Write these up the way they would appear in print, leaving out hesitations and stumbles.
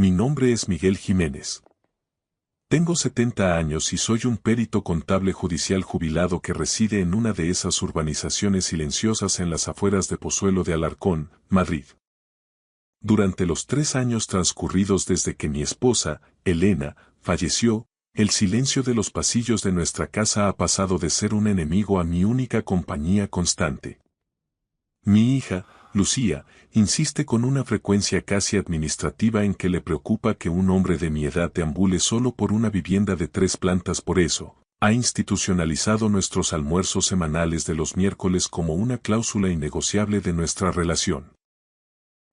Mi nombre es Miguel Jiménez. Tengo 70 años y soy un perito contable judicial jubilado que reside en una de esas urbanizaciones silenciosas en las afueras de Pozuelo de Alarcón, Madrid. Durante los 3 años transcurridos desde que mi esposa, Elena, falleció, el silencio de los pasillos de nuestra casa ha pasado de ser un enemigo a mi única compañía constante. Mi hija, Lucía, insiste con una frecuencia casi administrativa en que le preocupa que un hombre de mi edad deambule solo por una vivienda de 3 plantas. Por eso, ha institucionalizado nuestros almuerzos semanales de los miércoles como una cláusula innegociable de nuestra relación.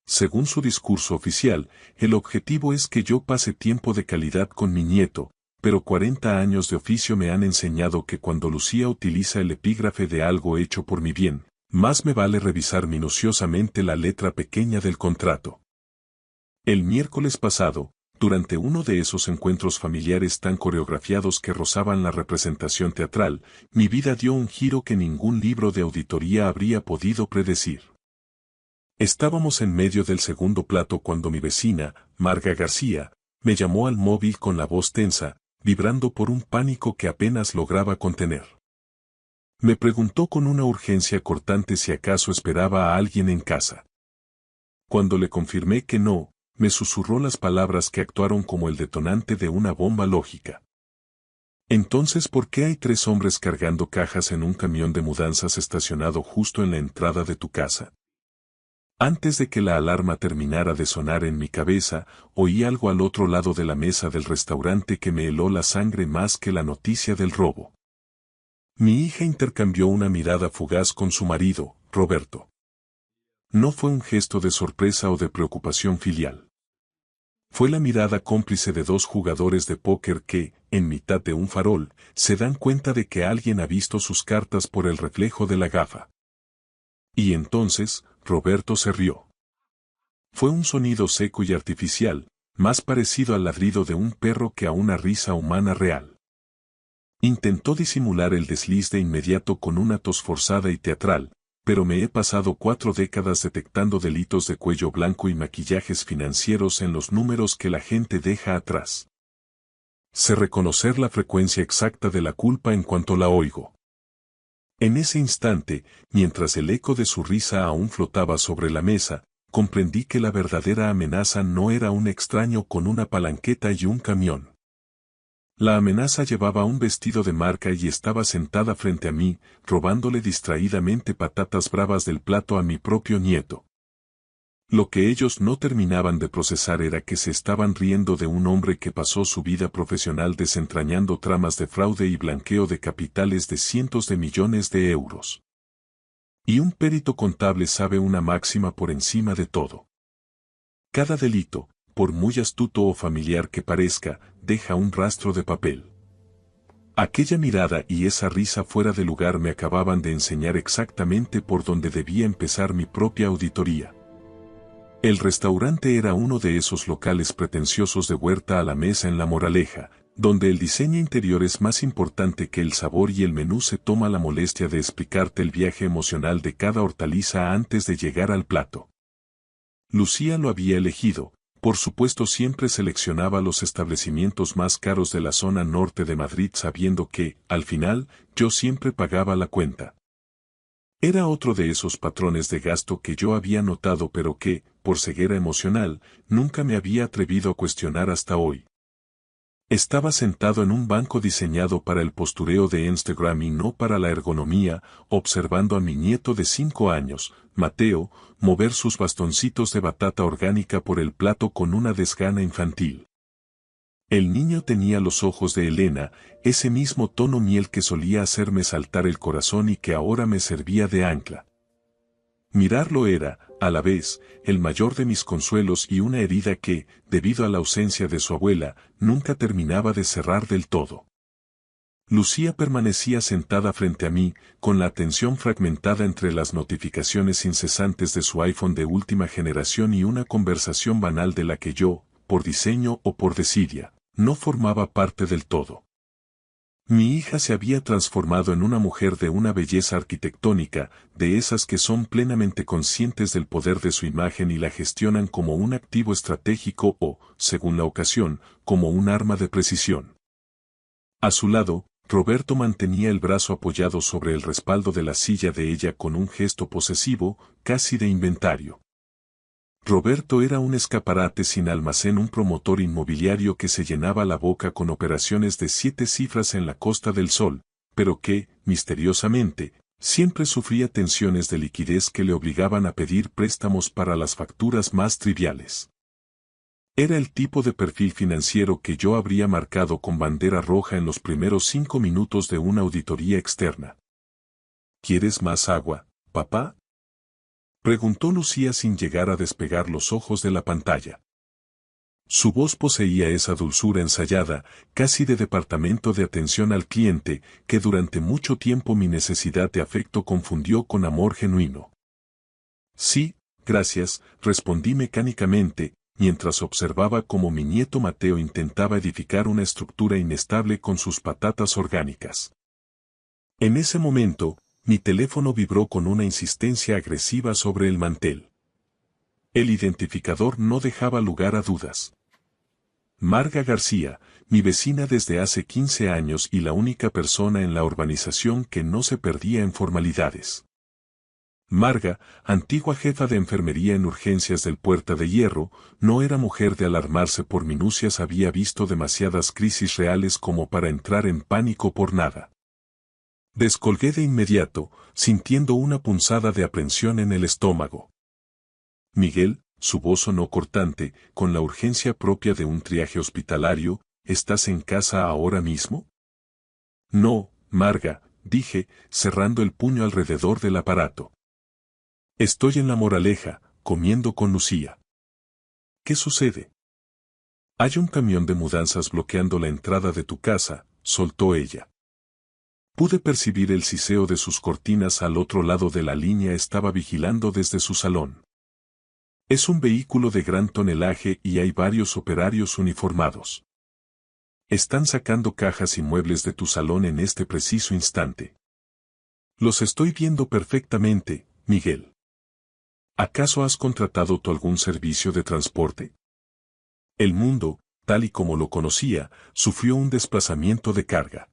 Según su discurso oficial, el objetivo es que yo pase tiempo de calidad con mi nieto, pero 40 años de oficio me han enseñado que cuando Lucía utiliza el epígrafe de algo hecho por mi bien, más me vale revisar minuciosamente la letra pequeña del contrato. El miércoles pasado, durante uno de esos encuentros familiares tan coreografiados que rozaban la representación teatral, mi vida dio un giro que ningún libro de auditoría habría podido predecir. Estábamos en medio del segundo plato cuando mi vecina, Marga García, me llamó al móvil con la voz tensa, vibrando por un pánico que apenas lograba contener. Me preguntó con una urgencia cortante si acaso esperaba a alguien en casa. Cuando le confirmé que no, me susurró las palabras que actuaron como el detonante de una bomba lógica. Entonces, ¿por qué hay 3 hombres cargando cajas en un camión de mudanzas estacionado justo en la entrada de tu casa? Antes de que la alarma terminara de sonar en mi cabeza, oí algo al otro lado de la mesa del restaurante que me heló la sangre más que la noticia del robo. Mi hija intercambió una mirada fugaz con su marido, Roberto. No fue un gesto de sorpresa o de preocupación filial. Fue la mirada cómplice de 2 jugadores de póker que, en mitad de un farol, se dan cuenta de que alguien ha visto sus cartas por el reflejo de la gafa. Y entonces, Roberto se rió. Fue un sonido seco y artificial, más parecido al ladrido de un perro que a una risa humana real. Intentó disimular el desliz de inmediato con una tos forzada y teatral, pero me he pasado 4 décadas detectando delitos de cuello blanco y maquillajes financieros en los números que la gente deja atrás. Sé reconocer la frecuencia exacta de la culpa en cuanto la oigo. En ese instante, mientras el eco de su risa aún flotaba sobre la mesa, comprendí que la verdadera amenaza no era un extraño con una palanqueta y un camión. La amenaza llevaba un vestido de marca y estaba sentada frente a mí, robándole distraídamente patatas bravas del plato a mi propio nieto. Lo que ellos no terminaban de procesar era que se estaban riendo de un hombre que pasó su vida profesional desentrañando tramas de fraude y blanqueo de capitales de cientos de millones de euros. Y un perito contable sabe una máxima por encima de todo. Cada delito, por muy astuto o familiar que parezca, deja un rastro de papel. Aquella mirada y esa risa fuera de lugar me acababan de enseñar exactamente por dónde debía empezar mi propia auditoría. El restaurante era uno de esos locales pretenciosos de huerta a la mesa en La Moraleja, donde el diseño interior es más importante que el sabor y el menú se toma la molestia de explicarte el viaje emocional de cada hortaliza antes de llegar al plato. Lucía lo había elegido, por supuesto siempre seleccionaba los establecimientos más caros de la zona norte de Madrid sabiendo que, al final, yo siempre pagaba la cuenta. Era otro de esos patrones de gasto que yo había notado pero que, por ceguera emocional, nunca me había atrevido a cuestionar hasta hoy. Estaba sentado en un banco diseñado para el postureo de Instagram y no para la ergonomía, observando a mi nieto de 5 años, Mateo, mover sus bastoncitos de batata orgánica por el plato con una desgana infantil. El niño tenía los ojos de Elena, ese mismo tono miel que solía hacerme saltar el corazón y que ahora me servía de ancla. Mirarlo era, a la vez, el mayor de mis consuelos y una herida que, debido a la ausencia de su abuela, nunca terminaba de cerrar del todo. Lucía permanecía sentada frente a mí, con la atención fragmentada entre las notificaciones incesantes de su iPhone de última generación y una conversación banal de la que yo, por diseño o por desidia, no formaba parte del todo. Mi hija se había transformado en una mujer de una belleza arquitectónica, de esas que son plenamente conscientes del poder de su imagen y la gestionan como un activo estratégico o, según la ocasión, como un arma de precisión. A su lado, Roberto mantenía el brazo apoyado sobre el respaldo de la silla de ella con un gesto posesivo, casi de inventario. Roberto era un escaparate sin almacén, un promotor inmobiliario que se llenaba la boca con operaciones de 7 cifras en la Costa del Sol, pero que, misteriosamente, siempre sufría tensiones de liquidez que le obligaban a pedir préstamos para las facturas más triviales. Era el tipo de perfil financiero que yo habría marcado con bandera roja en los primeros 5 minutos de una auditoría externa. ¿Quieres más agua, papá?, preguntó Lucía sin llegar a despegar los ojos de la pantalla. Su voz poseía esa dulzura ensayada, casi de departamento de atención al cliente, que durante mucho tiempo mi necesidad de afecto confundió con amor genuino. Sí, gracias, respondí mecánicamente, mientras observaba cómo mi nieto Mateo intentaba edificar una estructura inestable con sus patatas orgánicas. En ese momento, mi teléfono vibró con una insistencia agresiva sobre el mantel. El identificador no dejaba lugar a dudas. Marga García, mi vecina desde hace 15 años y la única persona en la urbanización que no se perdía en formalidades. Marga, antigua jefa de enfermería en urgencias del Puerta de Hierro, no era mujer de alarmarse por minucias, había visto demasiadas crisis reales como para entrar en pánico por nada. Descolgué de inmediato, sintiendo una punzada de aprensión en el estómago. Miguel, su voz sonó cortante, con la urgencia propia de un triaje hospitalario, ¿estás en casa ahora mismo? No, Marga, dije, cerrando el puño alrededor del aparato. Estoy en La Moraleja, comiendo con Lucía. ¿Qué sucede? Hay un camión de mudanzas bloqueando la entrada de tu casa, soltó ella. Pude percibir el siseo de sus cortinas al otro lado de la línea, estaba vigilando desde su salón. Es un vehículo de gran tonelaje y hay varios operarios uniformados. Están sacando cajas y muebles de tu salón en este preciso instante. Los estoy viendo perfectamente, Miguel. ¿Acaso has contratado tú algún servicio de transporte? El mundo, tal y como lo conocía, sufrió un desplazamiento de carga.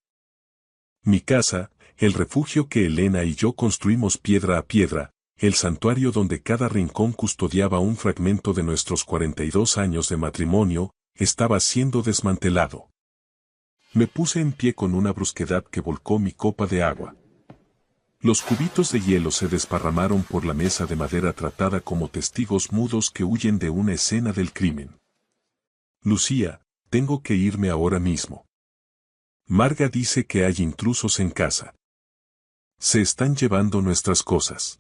Mi casa, el refugio que Elena y yo construimos piedra a piedra, el santuario donde cada rincón custodiaba un fragmento de nuestros 42 años de matrimonio, estaba siendo desmantelado. Me puse en pie con una brusquedad que volcó mi copa de agua. Los cubitos de hielo se desparramaron por la mesa de madera tratada como testigos mudos que huyen de una escena del crimen. Lucía, tengo que irme ahora mismo. Marga dice que hay intrusos en casa. Se están llevando nuestras cosas.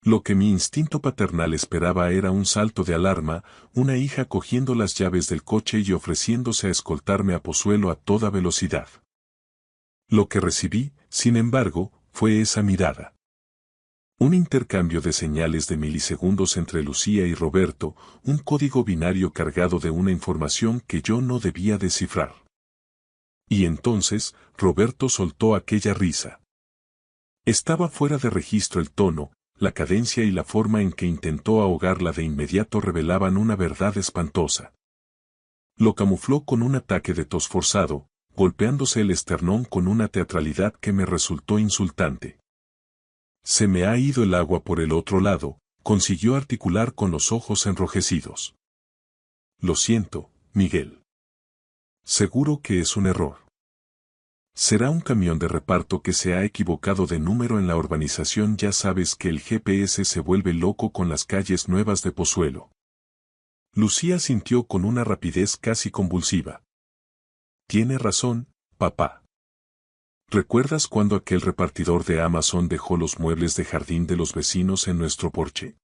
Lo que mi instinto paternal esperaba era un salto de alarma, una hija cogiendo las llaves del coche y ofreciéndose a escoltarme a Pozuelo a toda velocidad. Lo que recibí, sin embargo, fue esa mirada. Un intercambio de señales de milisegundos entre Lucía y Roberto, un código binario cargado de una información que yo no debía descifrar. Y entonces, Roberto soltó aquella risa. Estaba fuera de registro el tono, la cadencia y la forma en que intentó ahogarla de inmediato revelaban una verdad espantosa. Lo camufló con un ataque de tos forzado, golpeándose el esternón con una teatralidad que me resultó insultante. Se me ha ido el agua por el otro lado, consiguió articular con los ojos enrojecidos. Lo siento, Miguel. Seguro que es un error. Será un camión de reparto que se ha equivocado de número en la urbanización. Ya sabes que el GPS se vuelve loco con las calles nuevas de Pozuelo. Lucía sintió con una rapidez casi convulsiva. Tiene razón, papá. ¿Recuerdas cuando aquel repartidor de Amazon dejó los muebles de jardín de los vecinos en nuestro porche?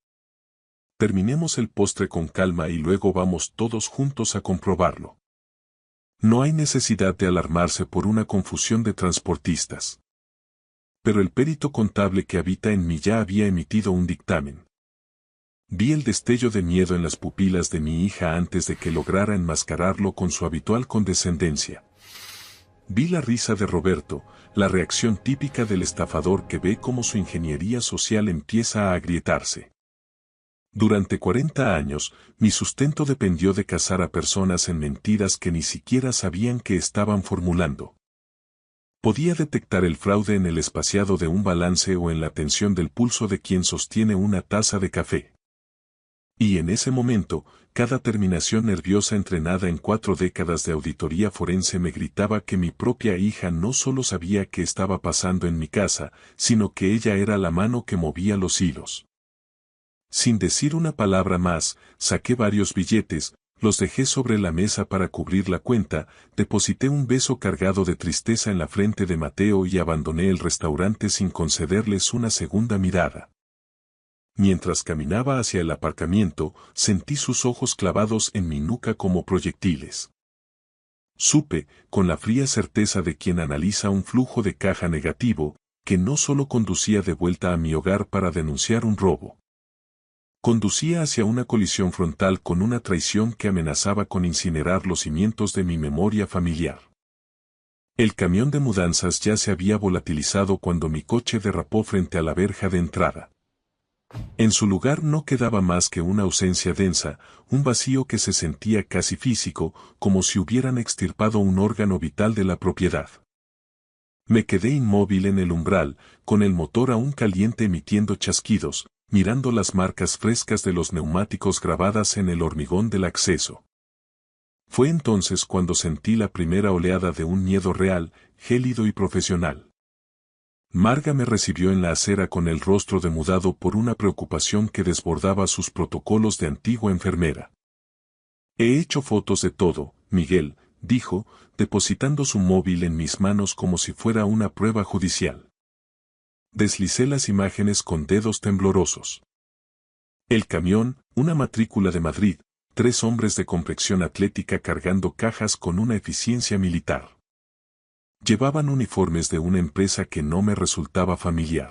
Terminemos el postre con calma y luego vamos todos juntos a comprobarlo. No hay necesidad de alarmarse por una confusión de transportistas. Pero el perito contable que habita en mí ya había emitido un dictamen. Vi el destello de miedo en las pupilas de mi hija antes de que lograra enmascararlo con su habitual condescendencia. Vi la risa de Roberto, la reacción típica del estafador que ve cómo su ingeniería social empieza a agrietarse. Durante 40 años, mi sustento dependió de cazar a personas en mentiras que ni siquiera sabían que estaban formulando. Podía detectar el fraude en el espaciado de un balance o en la tensión del pulso de quien sostiene una taza de café. Y en ese momento, cada terminación nerviosa entrenada en 4 décadas de auditoría forense me gritaba que mi propia hija no solo sabía qué estaba pasando en mi casa, sino que ella era la mano que movía los hilos. Sin decir una palabra más, saqué varios billetes, los dejé sobre la mesa para cubrir la cuenta, deposité un beso cargado de tristeza en la frente de Mateo y abandoné el restaurante sin concederles una segunda mirada. Mientras caminaba hacia el aparcamiento, sentí sus ojos clavados en mi nuca como proyectiles. Supe, con la fría certeza de quien analiza un flujo de caja negativo, que no solo conducía de vuelta a mi hogar para denunciar un robo. Conducía hacia una colisión frontal con una traición que amenazaba con incinerar los cimientos de mi memoria familiar. El camión de mudanzas ya se había volatilizado cuando mi coche derrapó frente a la verja de entrada. En su lugar no quedaba más que una ausencia densa, un vacío que se sentía casi físico, como si hubieran extirpado un órgano vital de la propiedad. Me quedé inmóvil en el umbral, con el motor aún caliente emitiendo chasquidos, mirando las marcas frescas de los neumáticos grabadas en el hormigón del acceso. Fue entonces cuando sentí la primera oleada de un miedo real, gélido y profesional. Marga me recibió en la acera con el rostro demudado por una preocupación que desbordaba sus protocolos de antigua enfermera. He hecho fotos de todo, Miguel, dijo, depositando su móvil en mis manos como si fuera una prueba judicial. Deslicé las imágenes con dedos temblorosos. El camión, una matrícula de Madrid, 3 hombres de complexión atlética cargando cajas con una eficiencia militar. Llevaban uniformes de una empresa que no me resultaba familiar.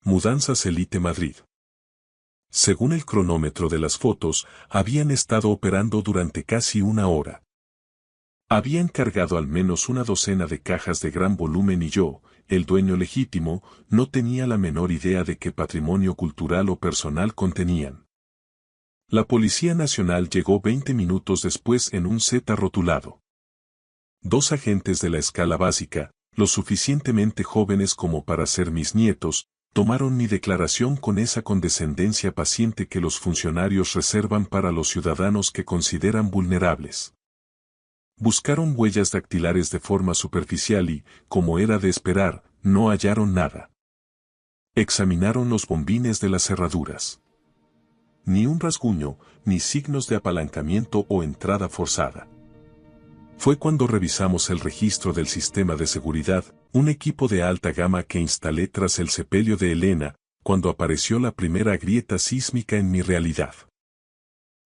Mudanzas Elite Madrid. Según el cronómetro de las fotos, habían estado operando durante casi 1 hora. Habían cargado al menos una docena de cajas de gran volumen y yo, el dueño legítimo, no tenía la menor idea de qué patrimonio cultural o personal contenían. La Policía Nacional llegó 20 minutos después en un Z rotulado. 2 agentes de la escala básica, lo suficientemente jóvenes como para ser mis nietos, tomaron mi declaración con esa condescendencia paciente que los funcionarios reservan para los ciudadanos que consideran vulnerables. Buscaron huellas dactilares de forma superficial y, como era de esperar, no hallaron nada. Examinaron los bombines de las cerraduras. Ni un rasguño, ni signos de apalancamiento o entrada forzada. Fue cuando revisamos el registro del sistema de seguridad, un equipo de alta gama que instalé tras el sepelio de Elena, cuando apareció la primera grieta sísmica en mi realidad.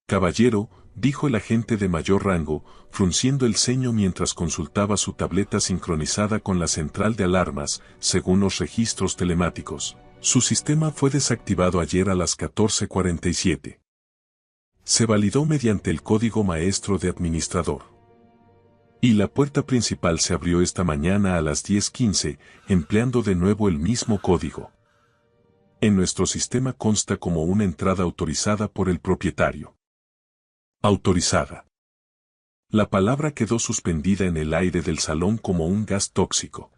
Caballero, dijo el agente de mayor rango, frunciendo el ceño mientras consultaba su tableta sincronizada con la central de alarmas, según los registros telemáticos. Su sistema fue desactivado ayer a las 14:47. Se validó mediante el código maestro de administrador. Y la puerta principal se abrió esta mañana a las 10:15, empleando de nuevo el mismo código. En nuestro sistema consta como una entrada autorizada por el propietario. Autorizada. La palabra quedó suspendida en el aire del salón como un gas tóxico.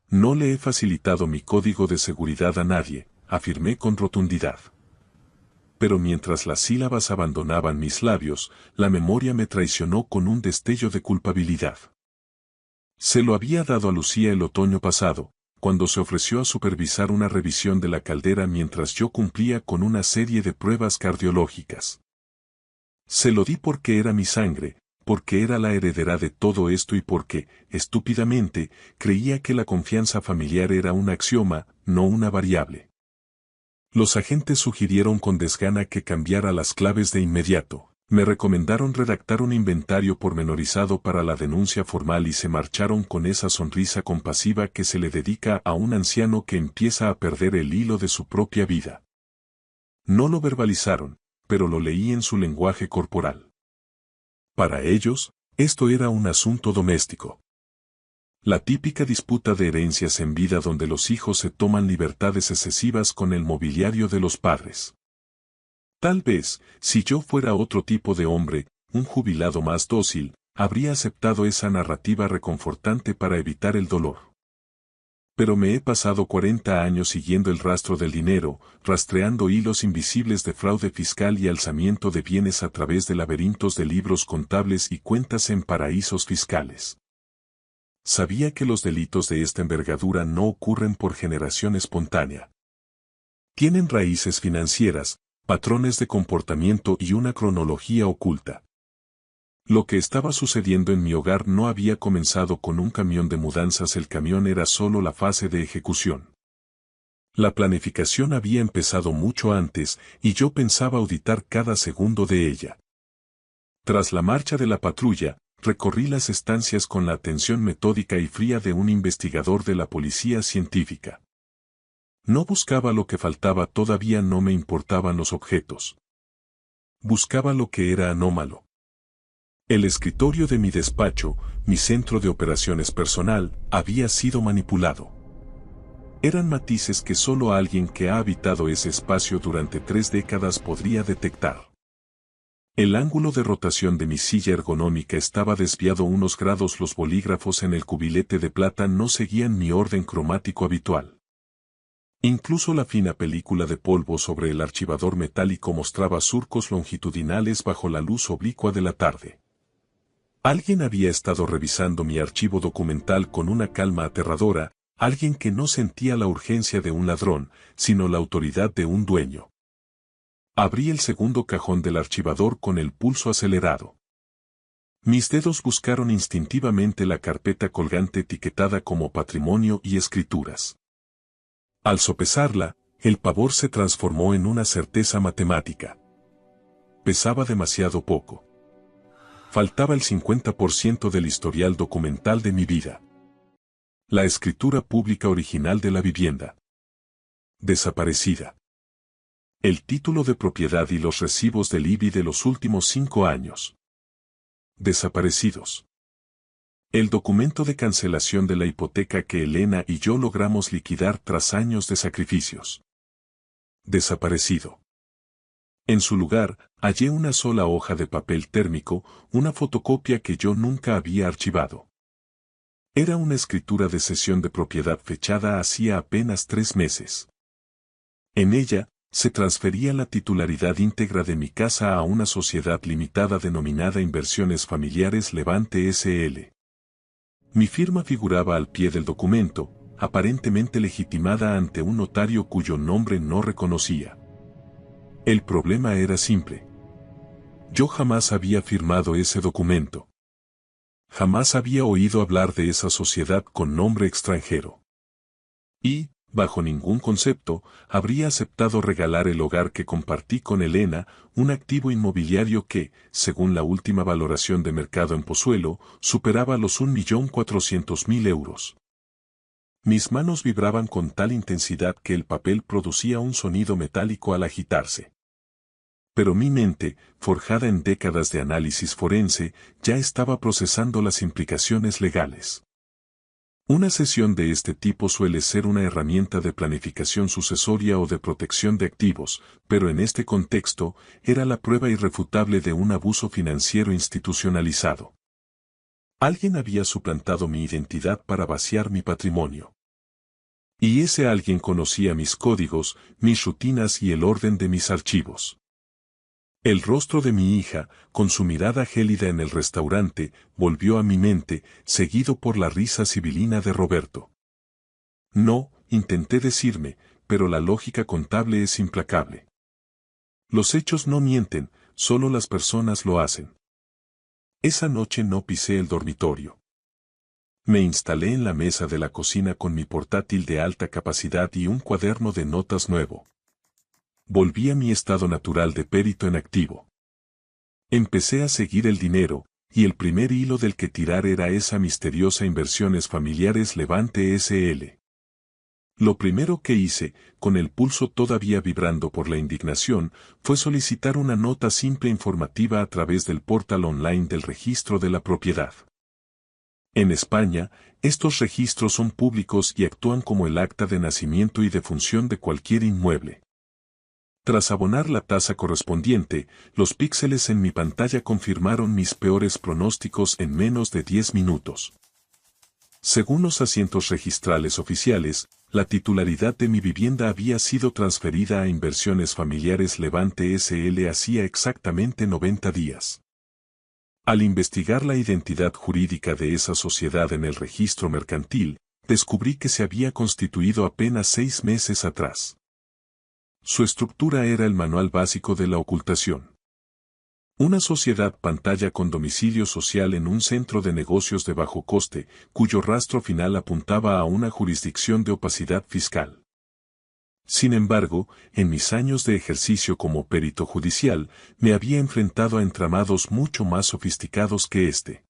No le he facilitado mi código de seguridad a nadie, afirmé con rotundidad. Pero mientras las sílabas abandonaban mis labios, la memoria me traicionó con un destello de culpabilidad. Se lo había dado a Lucía el otoño pasado, cuando se ofreció a supervisar una revisión de la caldera mientras yo cumplía con una serie de pruebas cardiológicas. Se lo di porque era mi sangre, porque era la heredera de todo esto y porque, estúpidamente, creía que la confianza familiar era un axioma, no una variable. Los agentes sugirieron con desgana que cambiara las claves de inmediato. Me recomendaron redactar un inventario pormenorizado para la denuncia formal y se marcharon con esa sonrisa compasiva que se le dedica a un anciano que empieza a perder el hilo de su propia vida. No lo verbalizaron, pero lo leí en su lenguaje corporal. Para ellos, esto era un asunto doméstico. La típica disputa de herencias en vida donde los hijos se toman libertades excesivas con el mobiliario de los padres. Tal vez, si yo fuera otro tipo de hombre, un jubilado más dócil, habría aceptado esa narrativa reconfortante para evitar el dolor. Pero me he pasado 40 años siguiendo el rastro del dinero, rastreando hilos invisibles de fraude fiscal y alzamiento de bienes a través de laberintos de libros contables y cuentas en paraísos fiscales. Sabía que los delitos de esta envergadura no ocurren por generación espontánea. Tienen raíces financieras, patrones de comportamiento y una cronología oculta. Lo que estaba sucediendo en mi hogar no había comenzado con un camión de mudanzas, el camión era solo la fase de ejecución. La planificación había empezado mucho antes y yo pensaba auditar cada segundo de ella. Tras la marcha de la patrulla, recorrí las estancias con la atención metódica y fría de un investigador de la policía científica. No buscaba lo que faltaba, todavía no me importaban los objetos. Buscaba lo que era anómalo. El escritorio de mi despacho, mi centro de operaciones personal, había sido manipulado. Eran matices que solo alguien que ha habitado ese espacio durante 3 décadas podría detectar. El ángulo de rotación de mi silla ergonómica estaba desviado unos grados, los bolígrafos en el cubilete de plata no seguían mi orden cromático habitual. Incluso la fina película de polvo sobre el archivador metálico mostraba surcos longitudinales bajo la luz oblicua de la tarde. Alguien había estado revisando mi archivo documental con una calma aterradora, alguien que no sentía la urgencia de un ladrón, sino la autoridad de un dueño. Abrí el segundo cajón del archivador con el pulso acelerado. Mis dedos buscaron instintivamente la carpeta colgante etiquetada como patrimonio y escrituras. Al sopesarla, el pavor se transformó en una certeza matemática. Pesaba demasiado poco. Faltaba el 50% del historial documental de mi vida. La escritura pública original de la vivienda. Desaparecida. El título de propiedad y los recibos del IBI de los últimos 5 años. Desaparecidos. El documento de cancelación de la hipoteca que Elena y yo logramos liquidar tras años de sacrificios. Desaparecido. En su lugar, hallé una sola hoja de papel térmico, una fotocopia que yo nunca había archivado. Era una escritura de cesión de propiedad fechada hacía apenas 3 meses. En ella, se transfería la titularidad íntegra de mi casa a una sociedad limitada denominada Inversiones Familiares Levante S.L. Mi firma figuraba al pie del documento, aparentemente legitimada ante un notario cuyo nombre no reconocía. El problema era simple. Yo jamás había firmado ese documento. Jamás había oído hablar de esa sociedad con nombre extranjero. Y, bajo ningún concepto, habría aceptado regalar el hogar que compartí con Elena, un activo inmobiliario que, según la última valoración de mercado en Pozuelo, superaba los 1.400.000 euros. Mis manos vibraban con tal intensidad que el papel producía un sonido metálico al agitarse. Pero mi mente, forjada en décadas de análisis forense, ya estaba procesando las implicaciones legales. Una cesión de este tipo suele ser una herramienta de planificación sucesoria o de protección de activos, pero en este contexto, era la prueba irrefutable de un abuso financiero institucionalizado. Alguien había suplantado mi identidad para vaciar mi patrimonio. Y ese alguien conocía mis códigos, mis rutinas y el orden de mis archivos. El rostro de mi hija, con su mirada gélida en el restaurante, volvió a mi mente, seguido por la risa sibilina de Roberto. No, intenté decirme, pero la lógica contable es implacable. Los hechos no mienten, solo las personas lo hacen. Esa noche no pisé el dormitorio. Me instalé en la mesa de la cocina con mi portátil de alta capacidad y un cuaderno de notas nuevo. Volví a mi estado natural de perito en activo. Empecé a seguir el dinero, y el primer hilo del que tirar era esa misteriosa Inversiones Familiares Levante S.L. Lo primero que hice, con el pulso todavía vibrando por la indignación, fue solicitar una nota simple informativa a través del portal online del registro de la propiedad. En España, estos registros son públicos y actúan como el acta de nacimiento y defunción de cualquier inmueble. Tras abonar la tasa correspondiente, los píxeles en mi pantalla confirmaron mis peores pronósticos en menos de 10 minutos. Según los asientos registrales oficiales, la titularidad de mi vivienda había sido transferida a Inversiones Familiares Levante S.L. hacía exactamente 90 días. Al investigar la identidad jurídica de esa sociedad en el registro mercantil, descubrí que se había constituido apenas 6 meses atrás. Su estructura era el manual básico de la ocultación. Una sociedad pantalla con domicilio social en un centro de negocios de bajo coste, cuyo rastro final apuntaba a una jurisdicción de opacidad fiscal. Sin embargo, en mis años de ejercicio como perito judicial, me había enfrentado a entramados mucho más sofisticados que este.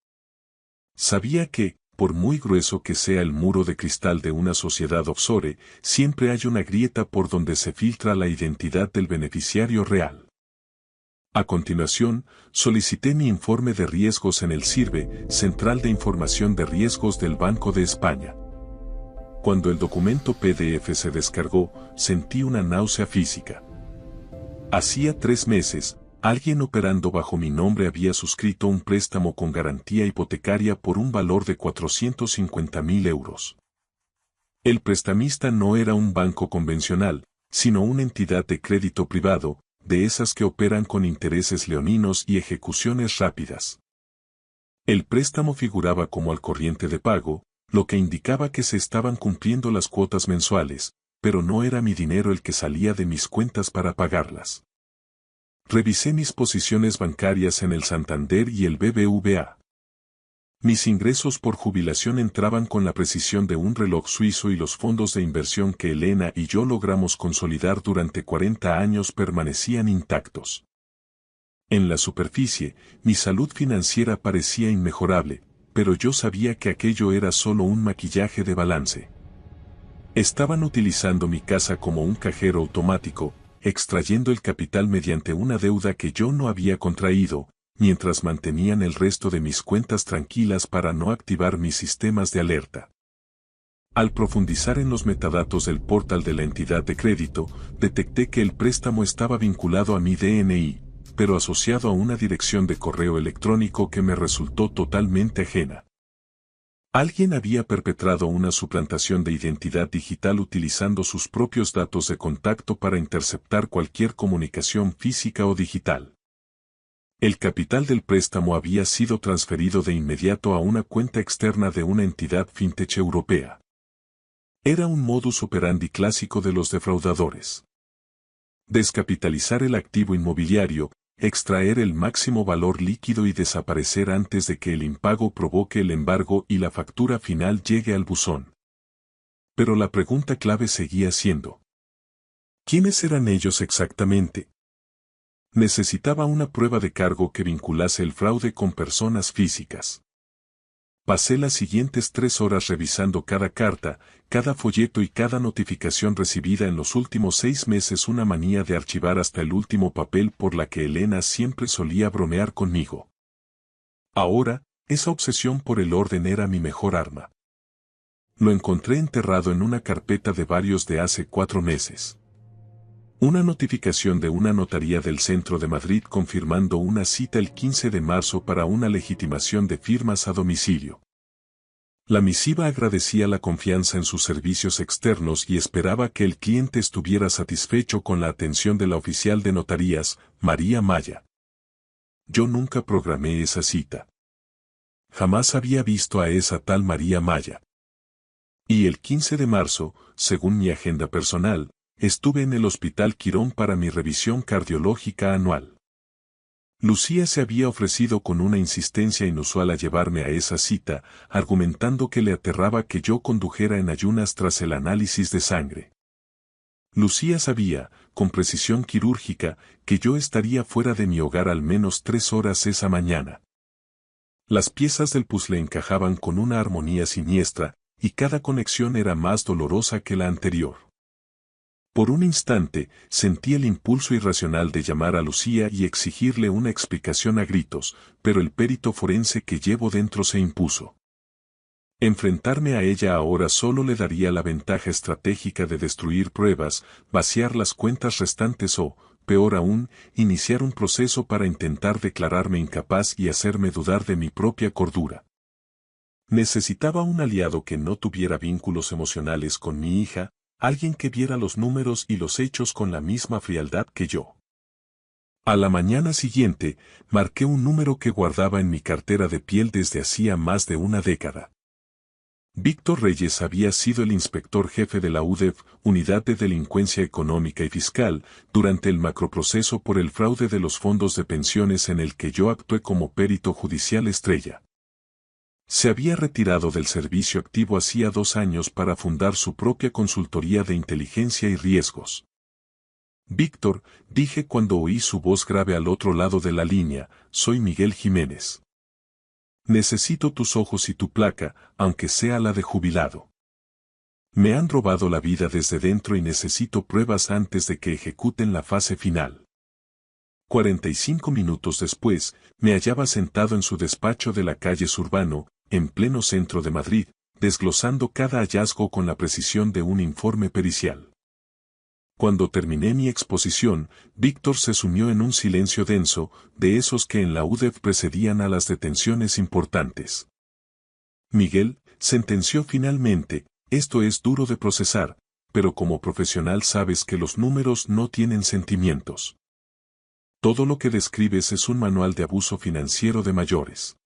Sabía que, por muy grueso que sea el muro de cristal de una sociedad offshore, siempre hay una grieta por donde se filtra la identidad del beneficiario real. A continuación, solicité mi informe de riesgos en el CIRBE, Central de Información de Riesgos del Banco de España. Cuando el documento PDF se descargó, sentí una náusea física. Hacía 3 meses, alguien operando bajo mi nombre había suscrito un préstamo con garantía hipotecaria por un valor de 450.000 euros. El prestamista no era un banco convencional, sino una entidad de crédito privado, de esas que operan con intereses leoninos y ejecuciones rápidas. El préstamo figuraba como al corriente de pago, lo que indicaba que se estaban cumpliendo las cuotas mensuales, pero no era mi dinero el que salía de mis cuentas para pagarlas. Revisé mis posiciones bancarias en el Santander y el BBVA. Mis ingresos por jubilación entraban con la precisión de un reloj suizo y los fondos de inversión que Elena y yo logramos consolidar durante 40 años permanecían intactos. En la superficie, mi salud financiera parecía inmejorable, pero yo sabía que aquello era solo un maquillaje de balance. Estaban utilizando mi casa como un cajero automático, extrayendo el capital mediante una deuda que yo no había contraído, mientras mantenían el resto de mis cuentas tranquilas para no activar mis sistemas de alerta. Al profundizar en los metadatos del portal de la entidad de crédito, detecté que el préstamo estaba vinculado a mi DNI, pero asociado a una dirección de correo electrónico que me resultó totalmente ajena. Alguien había perpetrado una suplantación de identidad digital utilizando sus propios datos de contacto para interceptar cualquier comunicación física o digital. El capital del préstamo había sido transferido de inmediato a una cuenta externa de una entidad fintech europea. Era un modus operandi clásico de los defraudadores. Descapitalizar el activo inmobiliario, extraer el máximo valor líquido y desaparecer antes de que el impago provoque el embargo y la factura final llegue al buzón. Pero la pregunta clave seguía siendo: ¿quiénes eran ellos exactamente? Necesitaba una prueba de cargo que vinculase el fraude con personas físicas. Pasé las siguientes 3 horas revisando cada carta, cada folleto y cada notificación recibida en los últimos 6 meses, una manía de archivar hasta el último papel por la que Elena siempre solía bromear conmigo. Ahora, esa obsesión por el orden era mi mejor arma. Lo encontré enterrado en una carpeta de varios de hace 4 meses. Una notificación de una notaría del centro de Madrid confirmando una cita el 15 de marzo para una legitimación de firmas a domicilio. La misiva agradecía la confianza en sus servicios externos y esperaba que el cliente estuviera satisfecho con la atención de la oficial de notarías, María Maya. Yo nunca programé esa cita. Jamás había visto a esa tal María Maya. Y el 15 de marzo, según mi agenda personal, estuve en el Hospital Quirón para mi revisión cardiológica anual. Lucía se había ofrecido con una insistencia inusual a llevarme a esa cita, argumentando que le aterraba que yo condujera en ayunas tras el análisis de sangre. Lucía sabía, con precisión quirúrgica, que yo estaría fuera de mi hogar al menos 3 horas esa mañana. Las piezas del puzzle encajaban con una armonía siniestra, y cada conexión era más dolorosa que la anterior. Por un instante, sentí el impulso irracional de llamar a Lucía y exigirle una explicación a gritos, pero el perito forense que llevo dentro se impuso. Enfrentarme a ella ahora solo le daría la ventaja estratégica de destruir pruebas, vaciar las cuentas restantes o, peor aún, iniciar un proceso para intentar declararme incapaz y hacerme dudar de mi propia cordura. Necesitaba un aliado que no tuviera vínculos emocionales con mi hija, alguien que viera los números y los hechos con la misma frialdad que yo. A la mañana siguiente, marqué un número que guardaba en mi cartera de piel desde hacía más de una década. Víctor Reyes había sido el inspector jefe de la UDEF, Unidad de Delincuencia Económica y Fiscal, durante el macroproceso por el fraude de los fondos de pensiones en el que yo actué como perito judicial estrella. Se había retirado del servicio activo hacía 2 años para fundar su propia consultoría de inteligencia y riesgos. Víctor, dije cuando oí su voz grave al otro lado de la línea, soy Miguel Jiménez. Necesito tus ojos y tu placa, aunque sea la de jubilado. Me han robado la vida desde dentro y necesito pruebas antes de que ejecuten la fase final. 45 minutos después, me hallaba sentado en su despacho de la calle Zurbano, en pleno centro de Madrid, desglosando cada hallazgo con la precisión de un informe pericial. Cuando terminé mi exposición, Víctor se sumió en un silencio denso, de esos que en la UDEF precedían a las detenciones importantes. Miguel, sentenció finalmente, esto es duro de procesar, pero como profesional sabes que los números no tienen sentimientos. Todo lo que describes es un manual de abuso financiero de mayores.